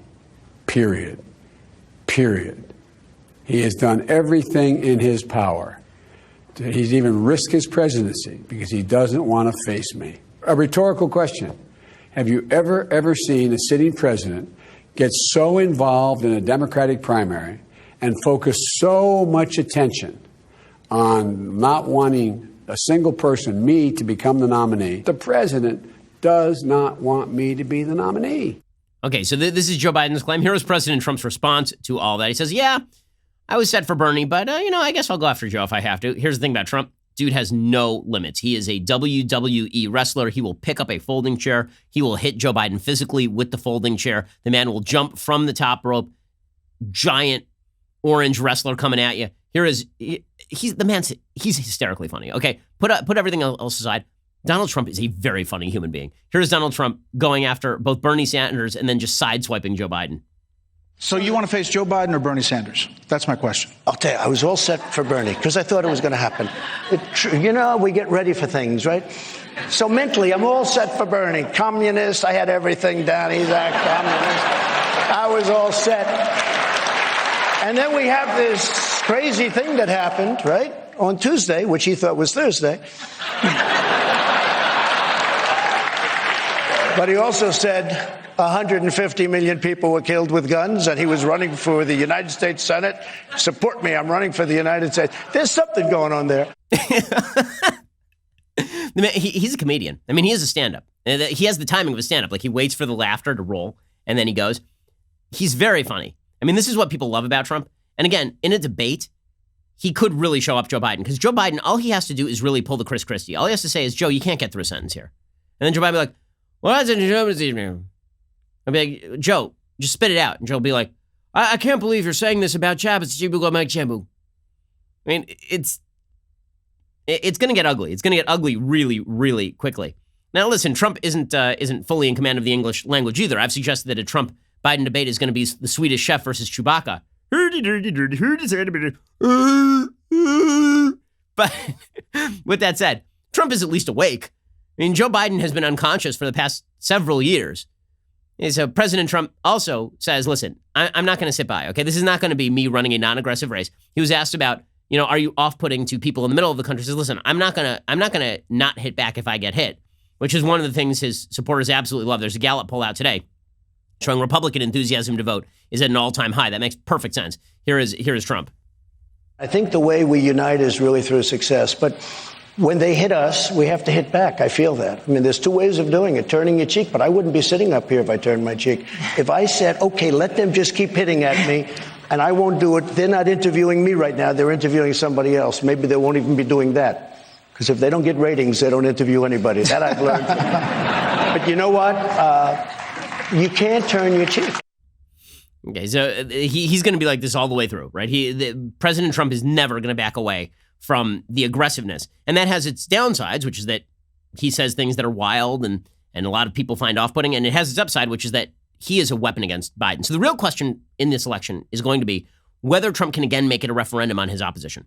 Period. He has done everything in his power. He's even risked his presidency because he doesn't want to face me. A rhetorical question. Have you ever seen a sitting president get so involved in a Democratic primary and focus so much attention on not wanting a single person, me, to become the nominee? The president does not want me to be the nominee. Okay, so this is Joe Biden's claim. Here is President Trump's response to all that. He says, yeah, I was set for Bernie, but, I guess I'll go after Joe if I have to. Here's the thing about Trump. Dude has no limits. He is a WWE wrestler. He will pick up a folding chair. He will hit Joe Biden physically with the folding chair. The man will jump from the top rope. Giant orange wrestler coming at you. He's hysterically funny. Okay, put everything else aside. Donald Trump is a very funny human being. Here's Donald Trump going after both Bernie Sanders and then just sideswiping Joe Biden. So you want to face Joe Biden or Bernie Sanders? That's my question. I'll tell you, I was all set for Bernie because I thought it was going to happen. We get ready for things, right? So mentally, I'm all set for Bernie. Communist, I had everything down. He's a communist. I was all set. And then we have this crazy thing that happened, right, on Tuesday, which he thought was Thursday. But he also said 150 million people were killed with guns, and he was running for the United States Senate. Support me, I'm running for the United States. There's something going on there. He's a comedian. I mean, he is a stand-up. He has the timing of a stand-up. Like, he waits for the laughter to roll, and then he goes. He's very funny. I mean, this is what people love about Trump. And again, in a debate, he could really show up Joe Biden, because Joe Biden, all he has to do is really pull the Chris Christie. All he has to say is, Joe, you can't get through a sentence here. And then Joe Biden will be like, well, that's it. I'll be like, Joe, just spit it out. And Joe will be like, I can't believe you're saying this about Chavez. I mean, it's going to get ugly. It's going to get ugly really, really quickly. Now, listen, Trump isn't fully in command of the English language either. I've suggested that a Trump-Biden debate is going to be the Swedish Chef versus Chewbacca. But with that said, Trump is at least awake. I mean, Joe Biden has been unconscious for the past several years. And so President Trump also says, listen, I'm not going to sit by, okay? This is not going to be me running a non-aggressive race. He was asked about, are you off-putting to people in the middle of the country? He says, listen, I'm not going to not hit back if I get hit, which is one of the things his supporters absolutely love. There's a Gallup poll out today showing Republican enthusiasm to vote is at an all-time high. That makes perfect sense. Here is Trump. I think the way we unite is really through success, but when they hit us, we have to hit back. I feel that. I mean, there's two ways of doing it, turning your cheek, but I wouldn't be sitting up here if I turned my cheek. If I said, okay, let them just keep hitting at me, and I won't do it, they're not interviewing me right now, they're interviewing somebody else. Maybe they won't even be doing that. Because if they don't get ratings, they don't interview anybody. That I've learned. But you know what? You can't turn your cheek. Okay, so he's going to be like this all the way through, right? President Trump is never going to back away from the aggressiveness. And that has its downsides, which is that he says things that are wild and a lot of people find off-putting. And it has its upside, which is that he is a weapon against Biden. So the real question in this election is going to be whether Trump can again make it a referendum on his opposition.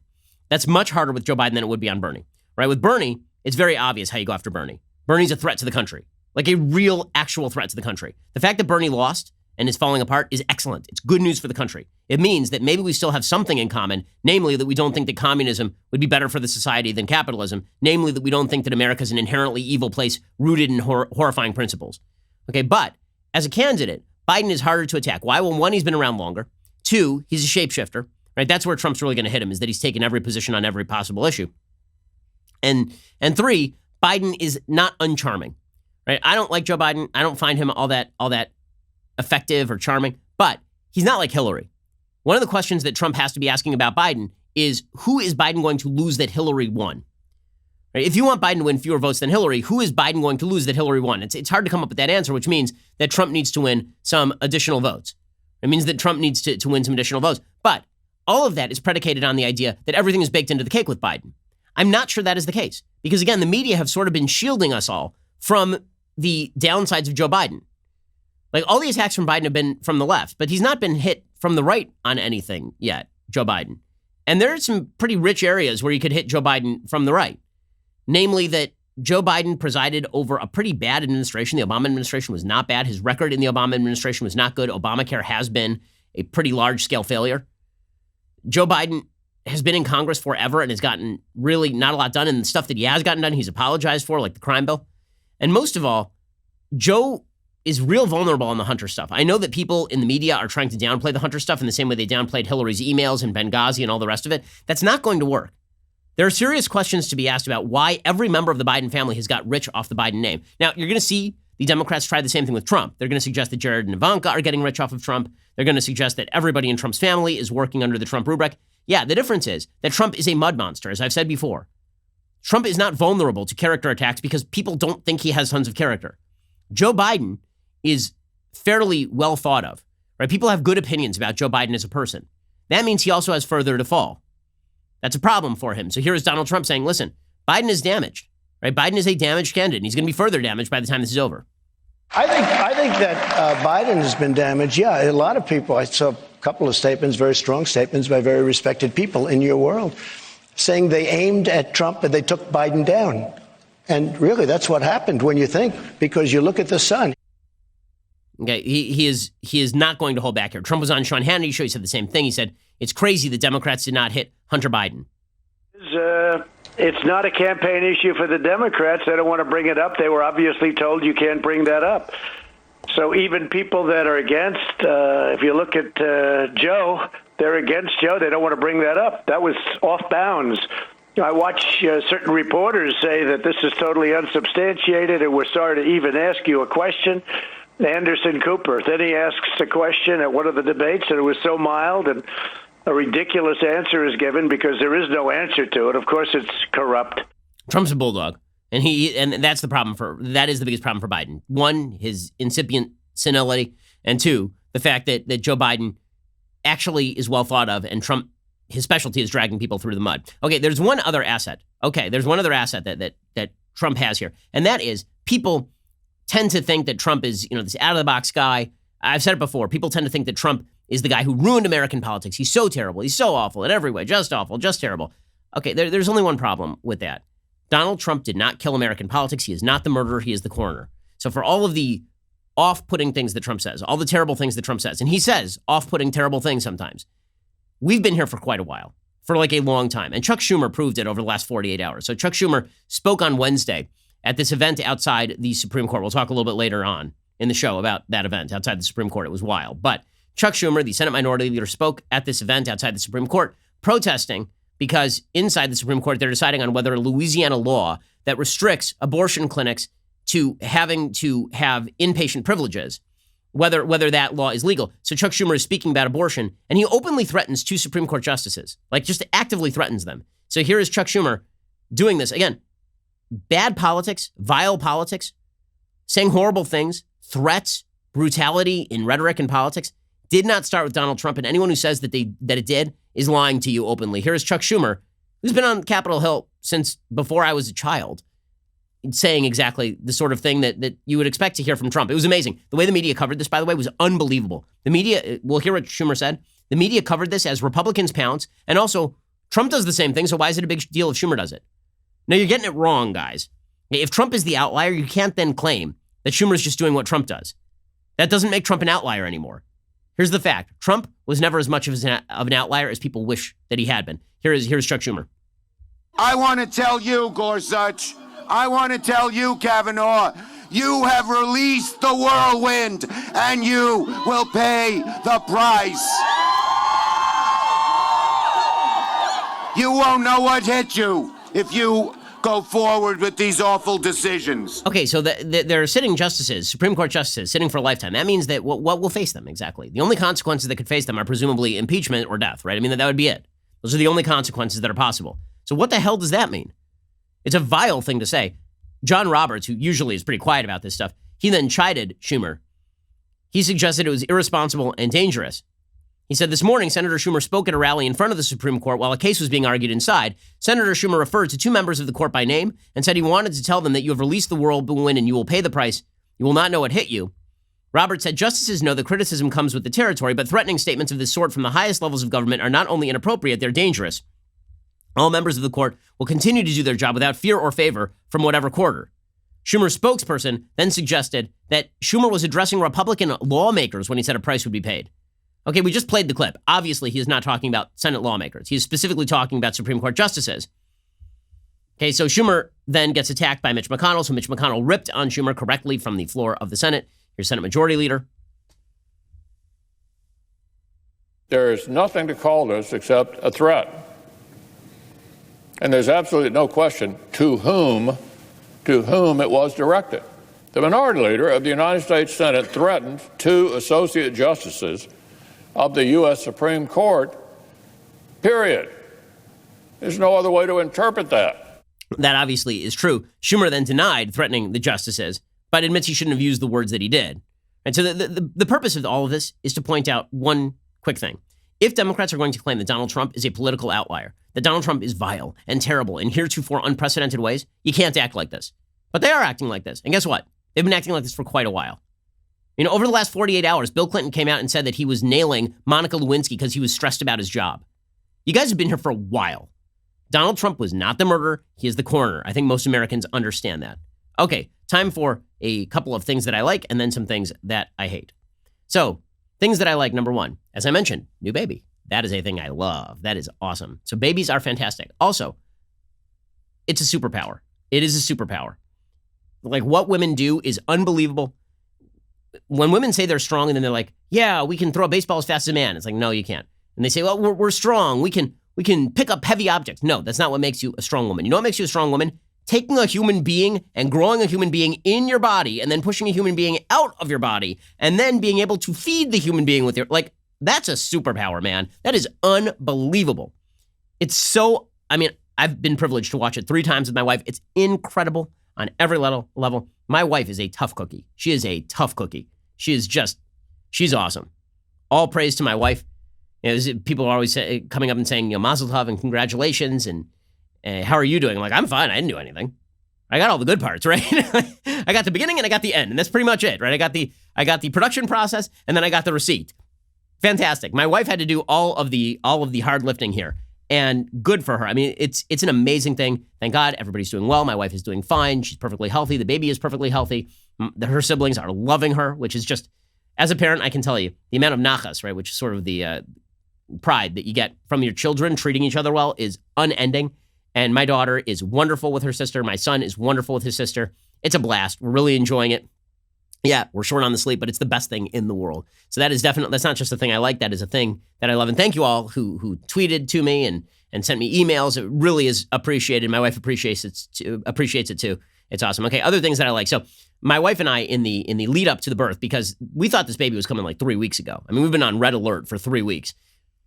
That's much harder with Joe Biden than it would be on Bernie, right? With Bernie, it's very obvious how you go after Bernie. Bernie's a threat to the country, like a real, actual threat to the country. The fact that Bernie lost and is falling apart is excellent. It's good news for the country. It means that maybe we still have something in common, namely that we don't think that communism would be better for the society than capitalism, namely that we don't think that America is an inherently evil place rooted in horrifying principles. Okay, but as a candidate, Biden is harder to attack. Why? Well, one, he's been around longer. Two, he's a shapeshifter, right? That's where Trump's really going to hit him, is that he's taken every position on every possible issue. And three, Biden is not uncharming, right? I don't like Joe Biden. I don't find him all that effective or charming, but he's not like Hillary. One of the questions that Trump has to be asking about Biden is, who is Biden going to lose that Hillary won? Right? If you want Biden to win fewer votes than Hillary, who is Biden going to lose that Hillary won? It's hard to come up with that answer, which means that Trump needs to win some additional votes. It means that Trump needs to win some additional votes. But all of that is predicated on the idea that everything is baked into the cake with Biden. I'm not sure that is the case. Because again, the media have sort of been shielding us all from the downsides of Joe Biden. Like, all the attacks from Biden have been from the left, but he's not been hit from the right on anything yet, Joe Biden. And there are some pretty rich areas where you could hit Joe Biden from the right. Namely that Joe Biden presided over a pretty bad administration. The Obama administration was not bad. His record in the Obama administration was not good. Obamacare has been a pretty large-scale failure. Joe Biden has been in Congress forever and has gotten really not a lot done. And the stuff that he has gotten done, he's apologized for, like the crime bill. And most of all, Joe is real vulnerable on the Hunter stuff. I know that people in the media are trying to downplay the Hunter stuff in the same way they downplayed Hillary's emails and Benghazi and all the rest of it. That's not going to work. There are serious questions to be asked about why every member of the Biden family has got rich off the Biden name. Now, you're going to see the Democrats try the same thing with Trump. They're going to suggest that Jared and Ivanka are getting rich off of Trump. They're going to suggest that everybody in Trump's family is working under the Trump rubric. Yeah, the difference is that Trump is a mud monster, as I've said before. Trump is not vulnerable to character attacks because people don't think he has tons of character. Joe Biden is fairly well thought of, right? People have good opinions about Joe Biden as a person. That means he also has further to fall. That's a problem for him. So here is Donald Trump saying, listen, Biden is damaged, right? Biden is a damaged candidate, and he's going to be further damaged by the time this is over. I think that Biden has been damaged. Yeah, a lot of people, I saw a couple of statements, very strong statements by very respected people in your world, saying they aimed at Trump and they took Biden down. And really, that's what happened when you think, because you look at the sun. Okay, he is not going to hold back here. Trump was on Sean Hannity's show. He said the same thing. He said, it's crazy that Democrats did not hit Hunter Biden. It's not a campaign issue for the Democrats. They don't want to bring it up. They were obviously told you can't bring that up. So even people that are against, if you look at Joe, they're against Joe. They don't want to bring that up. That was off bounds. I watch certain reporters say that this is totally unsubstantiated and we're sorry to even ask you a question. Anderson Cooper. Then he asks a question at one of the debates, and it was so mild, and a ridiculous answer is given because there is no answer to it. Of course, it's corrupt. Trump's a bulldog, and that's the problem that is the biggest problem for Biden. One, his incipient senility, and two, the fact that Joe Biden actually is well thought of, and Trump, his specialty is dragging people through the mud. Okay, there's one other asset. That Trump has here, and that is people tend to think that Trump is, this out-of-the-box guy. I've said it before. People tend to think that Trump is the guy who ruined American politics. He's so terrible. He's so awful in every way. Just awful. Just terrible. Okay, there's only one problem with that. Donald Trump did not kill American politics. He is not the murderer. He is the coroner. So for all of the off-putting things that Trump says, all the terrible things that Trump says, and he says off-putting terrible things sometimes, we've been here for quite a while, for like a long time. And Chuck Schumer proved it over the last 48 hours. So Chuck Schumer spoke on Wednesday at this event outside the Supreme Court. We'll talk a little bit later on in the show about that event outside the Supreme Court. It was wild. But Chuck Schumer, the Senate Minority Leader, spoke at this event outside the Supreme Court protesting because inside the Supreme Court, they're deciding on whether a Louisiana law that restricts abortion clinics to having to have inpatient privileges, whether that law is legal. So Chuck Schumer is speaking about abortion, and he openly threatens two Supreme Court justices, like just actively threatens them. So here is Chuck Schumer doing this. Again, bad politics, vile politics, saying horrible things, threats, brutality in rhetoric and politics did not start with Donald Trump. And anyone who says that it did is lying to you openly. Here is Chuck Schumer, who's been on Capitol Hill since before I was a child, saying exactly the sort of thing that you would expect to hear from Trump. It was amazing. The way the media covered this, by the way, was unbelievable. The media, we'll hear what Schumer said. The media covered this as Republicans pounce, and also Trump does the same thing, so why is it a big deal if Schumer does it? No, you're getting it wrong, guys. If Trump is the outlier, you can't then claim that Schumer's just doing what Trump does. That doesn't make Trump an outlier anymore. Here's the fact. Trump was never as much of an outlier as people wish that he had been. Here's Chuck Schumer. I want to tell you, Gorsuch, I want to tell you, Kavanaugh, you have released the whirlwind, and you will pay the price. You won't know what hit you if you go forward with these awful decisions. Okay, so there are sitting justices, Supreme Court justices, sitting for a lifetime. That means that what will face them exactly? The only consequences that could face them are presumably impeachment or death, right? I mean, that would be it. Those are the only consequences that are possible. So what the hell does that mean? It's a vile thing to say. John Roberts, who usually is pretty quiet about this stuff, he then chided Schumer. He suggested it was irresponsible and dangerous. He said this morning, Senator Schumer spoke at a rally in front of the Supreme Court while a case was being argued inside. Senator Schumer referred to two members of the court by name and said he wanted to tell them that you have released the whirlwind and you will pay the price. You will not know what hit you. Roberts said justices know that criticism comes with the territory, but threatening statements of this sort from the highest levels of government are not only inappropriate, they're dangerous. All members of the court will continue to do their job without fear or favor from whatever quarter. Schumer's spokesperson then suggested that Schumer was addressing Republican lawmakers when he said a price would be paid. Okay, we just played the clip. Obviously, he is not talking about Senate lawmakers. He is specifically talking about Supreme Court justices. Okay, so Schumer then gets attacked by Mitch McConnell. So Mitch McConnell ripped on Schumer correctly from the floor of the Senate. Here's Senate Majority Leader. There is nothing to call this except a threat. And there's absolutely no question to whom it was directed. The minority leader of the United States Senate threatened two associate justices of the U.S. Supreme Court, period. There's no other way to interpret that. That obviously is true. Schumer then denied threatening the justices, but admits he shouldn't have used the words that he did. And so the purpose of all of this is to point out one quick thing. If Democrats are going to claim that Donald Trump is a political outlier, that Donald Trump is vile and terrible in heretofore unprecedented ways, you can't act like this. But they are acting like this. And guess what? They've been acting like this for quite a while. You know, over the last 48 hours, Bill Clinton came out and said that he was nailing Monica Lewinsky because he was stressed about his job. You guys have been here for a while. Donald Trump was not the murderer. He is the coroner. I think most Americans understand that. Okay, time for a couple of things that I like and then some things that I hate. So, things that I like, number one, as I mentioned, new baby. That is a thing I love. That is awesome. So babies are fantastic. Also, it's a superpower. It is a superpower. Like what women do is unbelievable. When women say they're strong and then they're like, yeah, we can throw a baseball as fast as a man. It's like, no, you can't. And they say, well, we're strong. We can pick up heavy objects. No, that's not what makes you a strong woman. You know what makes you a strong woman? Taking a human being and growing a human being in your body and then pushing a human being out of your body and then being able to feed the human being with your, like, that's a superpower, man. That is unbelievable. It's so, I mean, I've been privileged to watch it 3 times with my wife. It's incredible on every level. My wife is a tough cookie. She is a tough cookie. She's awesome. All praise to my wife. You know, people are always coming up and saying, you know, Mazel Tov and congratulations and how are you doing? I'm like, I'm fine. I didn't do anything. I got all the good parts, right? I got the beginning and I got the end, and that's pretty much it, right? I got the production process and then I got the receipt. Fantastic. My wife had to do all of the hard lifting here, and good for her. I mean, it's an amazing thing. Thank God everybody's doing well. My wife is doing fine. She's perfectly healthy. The baby is perfectly healthy. Her siblings are loving her, which is just, as a parent, I can tell you the amount of nachas, right, which is sort of the pride that you get from your children treating each other well is unending. And my daughter is wonderful with her sister. My son is wonderful with his sister. It's a blast. We're really enjoying it. Yeah, we're short on the sleep, but it's the best thing in the world. So that is definitely, that's not just a thing I like. That is a thing that I love. And thank you all who tweeted to me and sent me emails. It really is appreciated. My wife appreciates it too. It's awesome. Okay, other things that I like. So my wife and I, in the lead up to the birth, because we thought this baby was coming like 3 weeks ago. I mean, we've been on red alert for 3 weeks.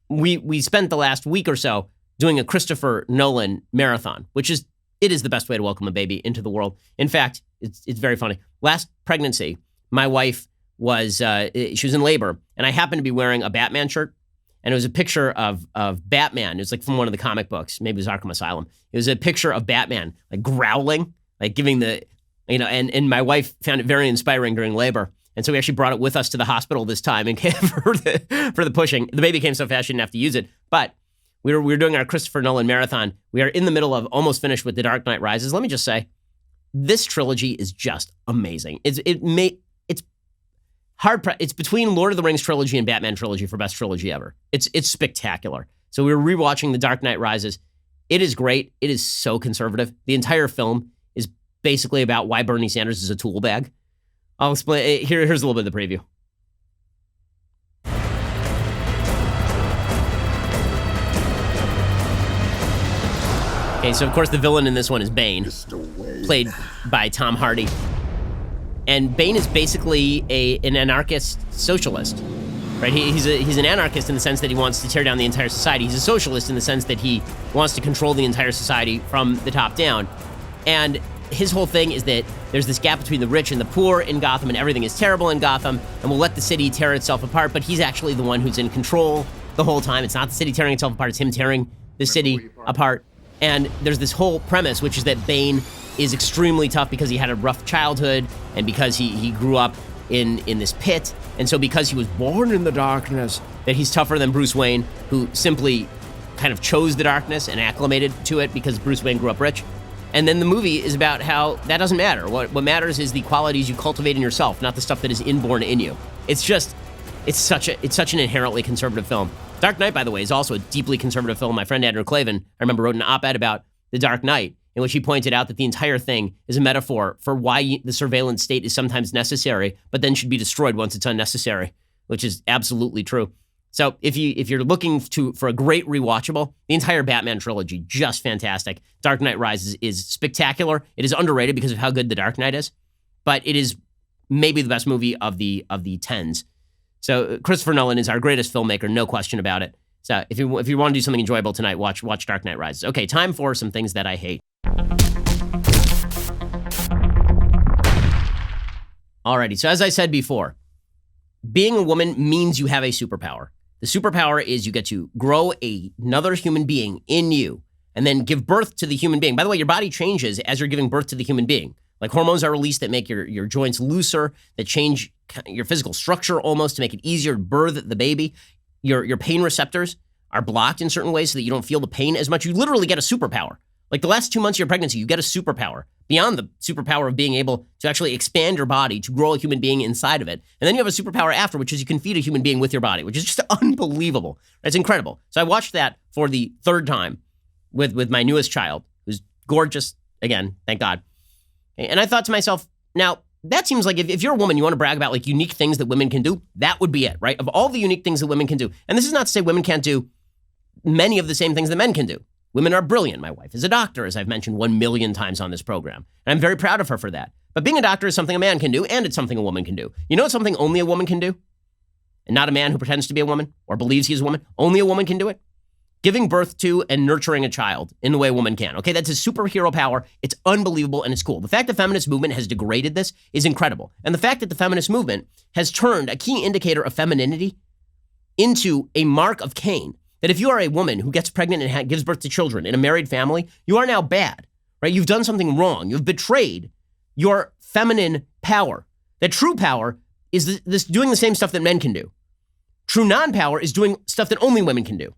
We spent the last week or so doing a Christopher Nolan marathon, it is the best way to welcome a baby into the world. In fact, it's very funny. Last pregnancy, my wife was in labor, and I happened to be wearing a Batman shirt, and it was a picture of Batman. It was like from one of the comic books, maybe it was Arkham Asylum. It was a picture of Batman like growling like giving the, and my wife found it very inspiring during labor. And so we actually brought it with us to the hospital this time and for the pushing. The baby came so fast she didn't have to use it. But we were doing our Christopher Nolan marathon. We are in the middle of almost finished with The Dark Knight Rises. Let me just say, this trilogy is just amazing. It's hard. It's between Lord of the Rings trilogy and Batman trilogy for best trilogy ever. It's spectacular. So we were rewatching The Dark Knight Rises. It is great. It is so conservative. The entire film is basically about why Bernie Sanders is a tool bag. I'll explain. Here's a little bit of the preview. Okay, so of course the villain in this one is Bane, played by Tom Hardy. And Bane is basically an anarchist socialist, right? He's an anarchist in the sense that he wants to tear down the entire society. He's a socialist in the sense that he wants to control the entire society from the top down. And his whole thing is that there's this gap between the rich and the poor in Gotham, and everything is terrible in Gotham, and we'll let the city tear itself apart, but he's actually the one who's in control the whole time. It's not the city tearing itself apart, it's him tearing the city apart. And there's this whole premise, which is that Bane is extremely tough because he had a rough childhood, and because he grew up in this pit, and so because he was born in the darkness, that he's tougher than Bruce Wayne, who simply kind of chose the darkness and acclimated to it because Bruce Wayne grew up rich. And then the movie is about how that doesn't matter. What matters is the qualities you cultivate in yourself, not the stuff that is inborn in you. It's such an inherently conservative film. Dark Knight, by the way, is also a deeply conservative film. My friend Andrew Clavin, I remember, wrote an op-ed about The Dark Knight, in which he pointed out that the entire thing is a metaphor for why the surveillance state is sometimes necessary, but then should be destroyed once it's unnecessary, which is absolutely true. So if you're looking for a great rewatchable, the entire Batman trilogy, just fantastic. Dark Knight Rises is spectacular. It is underrated because of how good The Dark Knight is, but it is maybe the best movie of the tens. So Christopher Nolan is our greatest filmmaker, no question about it. So if you want to do something enjoyable tonight, watch Dark Knight Rises. Okay, time for some things that I hate. Alrighty, so as I said before, being a woman means you have a superpower. The superpower is you get to grow another human being in you and then give birth to the human being. By the way, your body changes as you're giving birth to the human being. Like hormones are released that make your joints looser, that change your physical structure almost to make it easier to birth the baby. Your pain receptors are blocked in certain ways so that you don't feel the pain as much. You literally get a superpower. Like the last 2 months of your pregnancy, you get a superpower beyond the superpower of being able to actually expand your body to grow a human being inside of it. And then you have a superpower after, which is you can feed a human being with your body, which is just unbelievable. It's incredible. So I watched that for the third time with my newest child, who's gorgeous. Again, thank God. And I thought to myself, now that seems like if you're a woman, you want to brag about like unique things that women can do, that would be it, right? Of all the unique things that women can do. And this is not to say women can't do many of the same things that men can do. Women are brilliant. My wife is a doctor, as I've mentioned 1 million times on this program. And I'm very proud of her for that. But being a doctor is something a man can do, and it's something a woman can do. You know it's something only a woman can do? And not a man who pretends to be a woman or believes he's a woman. Only a woman can do it. Giving birth to and nurturing a child in the way a woman can. Okay, that's a superhero power. It's unbelievable and it's cool. The fact the feminist movement has degraded this is incredible. And the fact that the feminist movement has turned a key indicator of femininity into a mark of Cain. That if you are a woman who gets pregnant and gives birth to children in a married family, you are now bad, right? You've done something wrong. You've betrayed your feminine power. That true power is this doing the same stuff that men can do. True non-power is doing stuff that only women can do.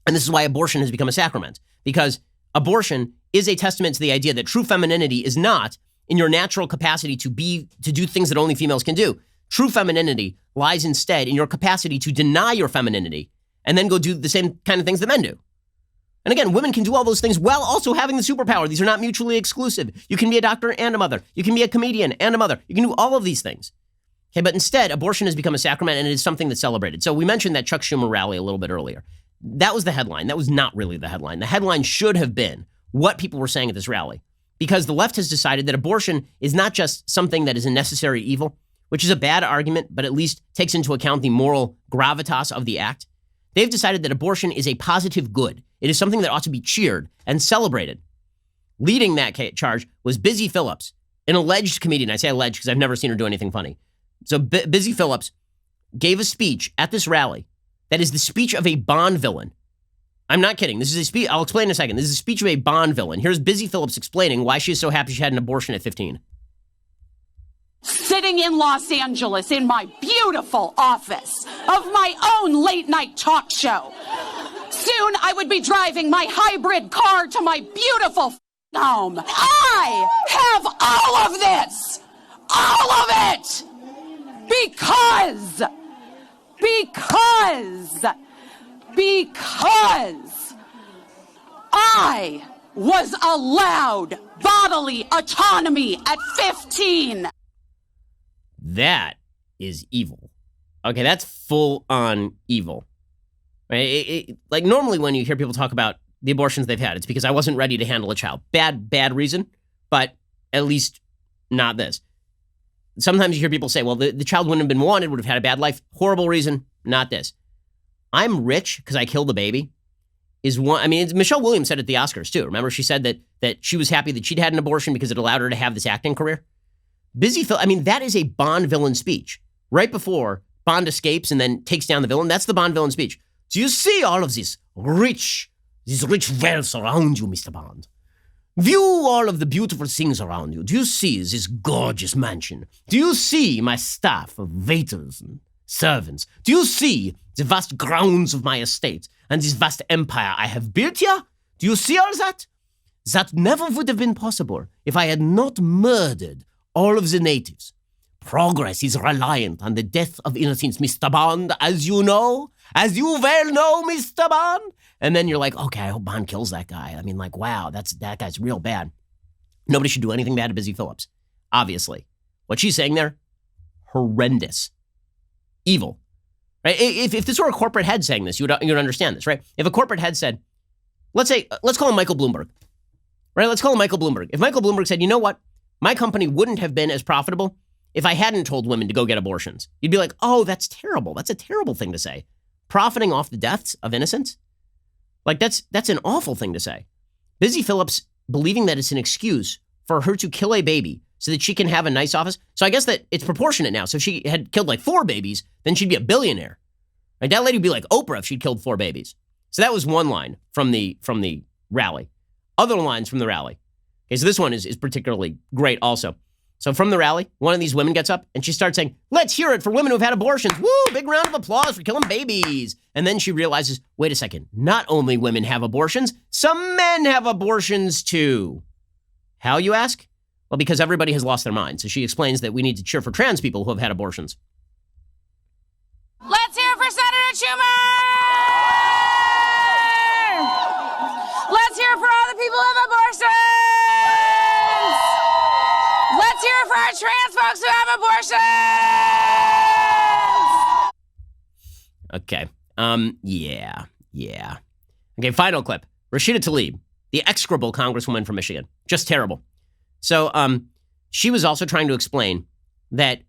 And this is why abortion has become a sacrament, because abortion is a testament to the idea that true femininity is not in your natural capacity to do things that only females can do. True femininity lies instead in your capacity to deny your femininity and then go do the same kind of things that men do. And again, women can do all those things while also having the superpower. These are not mutually exclusive. You can be a doctor and a mother. You can be a comedian and a mother. You can do all of these things. Okay, but instead, abortion has become a sacrament and it is something that's celebrated. So we mentioned that Chuck Schumer rally a little bit earlier. That was the headline. That was not really the headline. The headline should have been what people were saying at this rally, because the left has decided that abortion is not just something that is a necessary evil, which is a bad argument, but at least takes into account the moral gravitas of the act. They've decided that abortion is a positive good. It is something that ought to be cheered and celebrated. Leading that charge was Busy Phillips, an alleged comedian. I say alleged because I've never seen her do anything funny. So Busy Phillips gave a speech at this rally that is the speech of a Bond villain. I'm not kidding. This is a speech. I'll explain in a second. This is a speech of a Bond villain. Here's Busy Phillips explaining why she is so happy she had an abortion at 15. Sitting in Los Angeles in my beautiful office of my own late night talk show. Soon I would be driving my hybrid car to my beautiful home. I have all of this. All of it. Because I was allowed bodily autonomy at 15. That is evil. Okay, that's full on evil. Right? Like normally when you hear people talk about the abortions they've had, it's because I wasn't ready to handle a child. Bad reason, but at least not this. Sometimes you hear people say, well, the child wouldn't have been wanted, would have had a bad life. Horrible reason, not this. I'm rich because I killed the baby is one. I mean, Michelle Williams said at the Oscars too. Remember, she said that she was happy that she'd had an abortion because it allowed her to have this acting career. Busy Phil. I mean, that is a Bond villain speech. Right before Bond escapes and then takes down the villain, that's the Bond villain speech. Do you see all of this rich wealth around you, Mr. Bond? View all of the beautiful things around you. Do you see this gorgeous mansion? Do you see my staff of waiters and servants? Do you see the vast grounds of my estate and this vast empire I have built here? Do you see all that? That never would have been possible if I had not murdered all of the natives. Progress is reliant on the death of innocents, Mr. Bond, as you know. As you well know, Mr. Bond. And then you're like, okay, I hope Bond kills that guy. I mean, like, wow, that guy's real bad. Nobody should do anything bad to Busy Phillips, obviously. What she's saying there, horrendous. Evil. Right? If this were a corporate head saying this, you'd understand this, right? If a corporate head said, let's call him Michael Bloomberg. Right? Let's call him Michael Bloomberg. If Michael Bloomberg said, you know what? My company wouldn't have been as profitable if I hadn't told women to go get abortions. You'd be like, oh, that's terrible. That's a terrible thing to say. Profiting off the deaths of innocents? Like, that's an awful thing to say. Busy Phillips believing that it's an excuse for her to kill a baby so that she can have a nice office. So I guess that it's proportionate now. So if she had killed like 4 babies, then she'd be a billionaire. Right? That lady would be like Oprah if she'd killed 4 babies. So that was one line from the rally. Other lines from the rally. Okay, so this one is particularly great also. So from the rally, one of these women gets up and she starts saying, let's hear it for women who've had abortions. Woo, big round of applause for killing babies. And then she realizes, wait a second, not only women have abortions, some men have abortions too. How, you ask? Well, because everybody has lost their mind. So she explains that we need to cheer for trans people who have had abortions. Let's hear it for Senator Schumer! Let's hear it for all the people who have abortions! Let's hear it for our trans folks who have abortions! Okay. Yeah. Okay, final clip. Rashida Tlaib, the execrable congresswoman from Michigan. Just terrible. So, she was also trying to explain that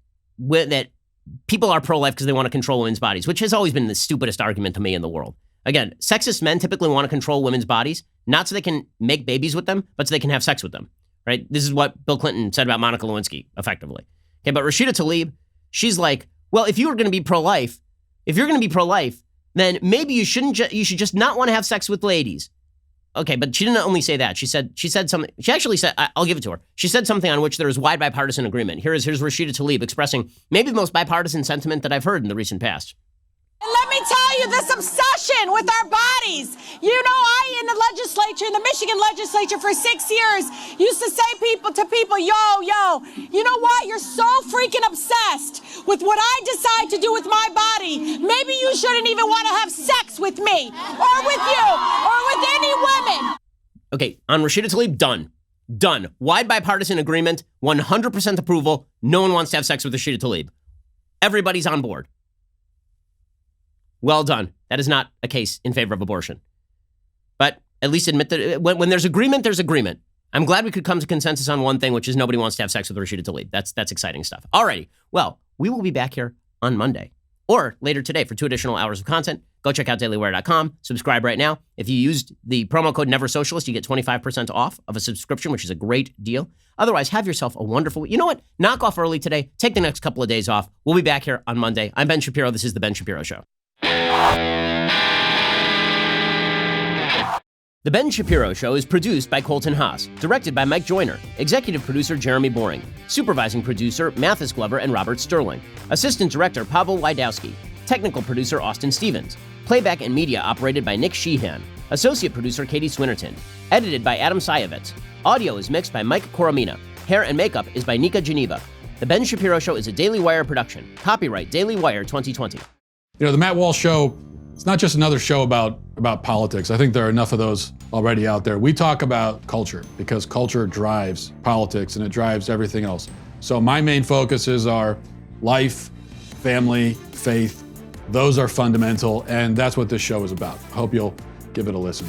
people are pro-life because they want to control women's bodies, which has always been the stupidest argument to me in the world. Again, sexist men typically want to control women's bodies, not so they can make babies with them, but so they can have sex with them, right? This is what Bill Clinton said about Monica Lewinsky, effectively. Okay, but Rashida Tlaib, she's like, well, if you're going to be pro-life, then maybe you should just not want to have sex with ladies. Okay, but she didn't only say that. She said something. She actually said, I'll give it to her. She said something on which there is wide bipartisan agreement. Here's Rashida Tlaib expressing maybe the most bipartisan sentiment that I've heard in the recent past. And let me tell you, this obsession with our bodies. You know, I in the legislature, in the Michigan legislature for 6 years, used to say to people, yo, you know what? You're so freaking obsessed with what I decide to do with my body. Maybe you shouldn't even want to have sex with me or with you or with any women. Okay, on Rashida Tlaib, done. Wide bipartisan agreement, 100% approval. No one wants to have sex with Rashida Tlaib. Everybody's on board. Well done. That is not a case in favor of abortion. But at least admit that when there's agreement, there's agreement. I'm glad we could come to consensus on one thing, which is nobody wants to have sex with Rashida Tlaib. That's exciting stuff. Alrighty. Well, we will be back here on Monday or later today for 2 additional hours of content. Go check out dailywire.com. Subscribe right now. If you used the promo code NEVERSOCIALIST, you get 25% off of a subscription, which is a great deal. Otherwise, have yourself a wonderful week. You know what? Knock off early today. Take the next couple of days off. We'll be back here on Monday. I'm Ben Shapiro. This is The Ben Shapiro Show. The Ben Shapiro Show is produced by Colton Haas, directed by Mike Joyner, executive producer Jeremy Boring, supervising producer Mathis Glover and Robert Sterling, assistant director Pavel Wydowski, technical producer Austin Stevens, playback and media operated by Nick Sheehan, associate producer Katie Swinnerton, edited by Adam Sayevitz. Audio is mixed by Mike Coromina. Hair and makeup is by Nika Geneva. The Ben Shapiro Show is a Daily Wire production. Copyright Daily Wire 2020. You know, the Matt Walsh Show, it's not just another show about politics. I think there are enough of those already out there. We talk about culture because culture drives politics and it drives everything else. So my main focuses are life, family, faith. Those are fundamental, and that's what this show is about. I hope you'll give it a listen.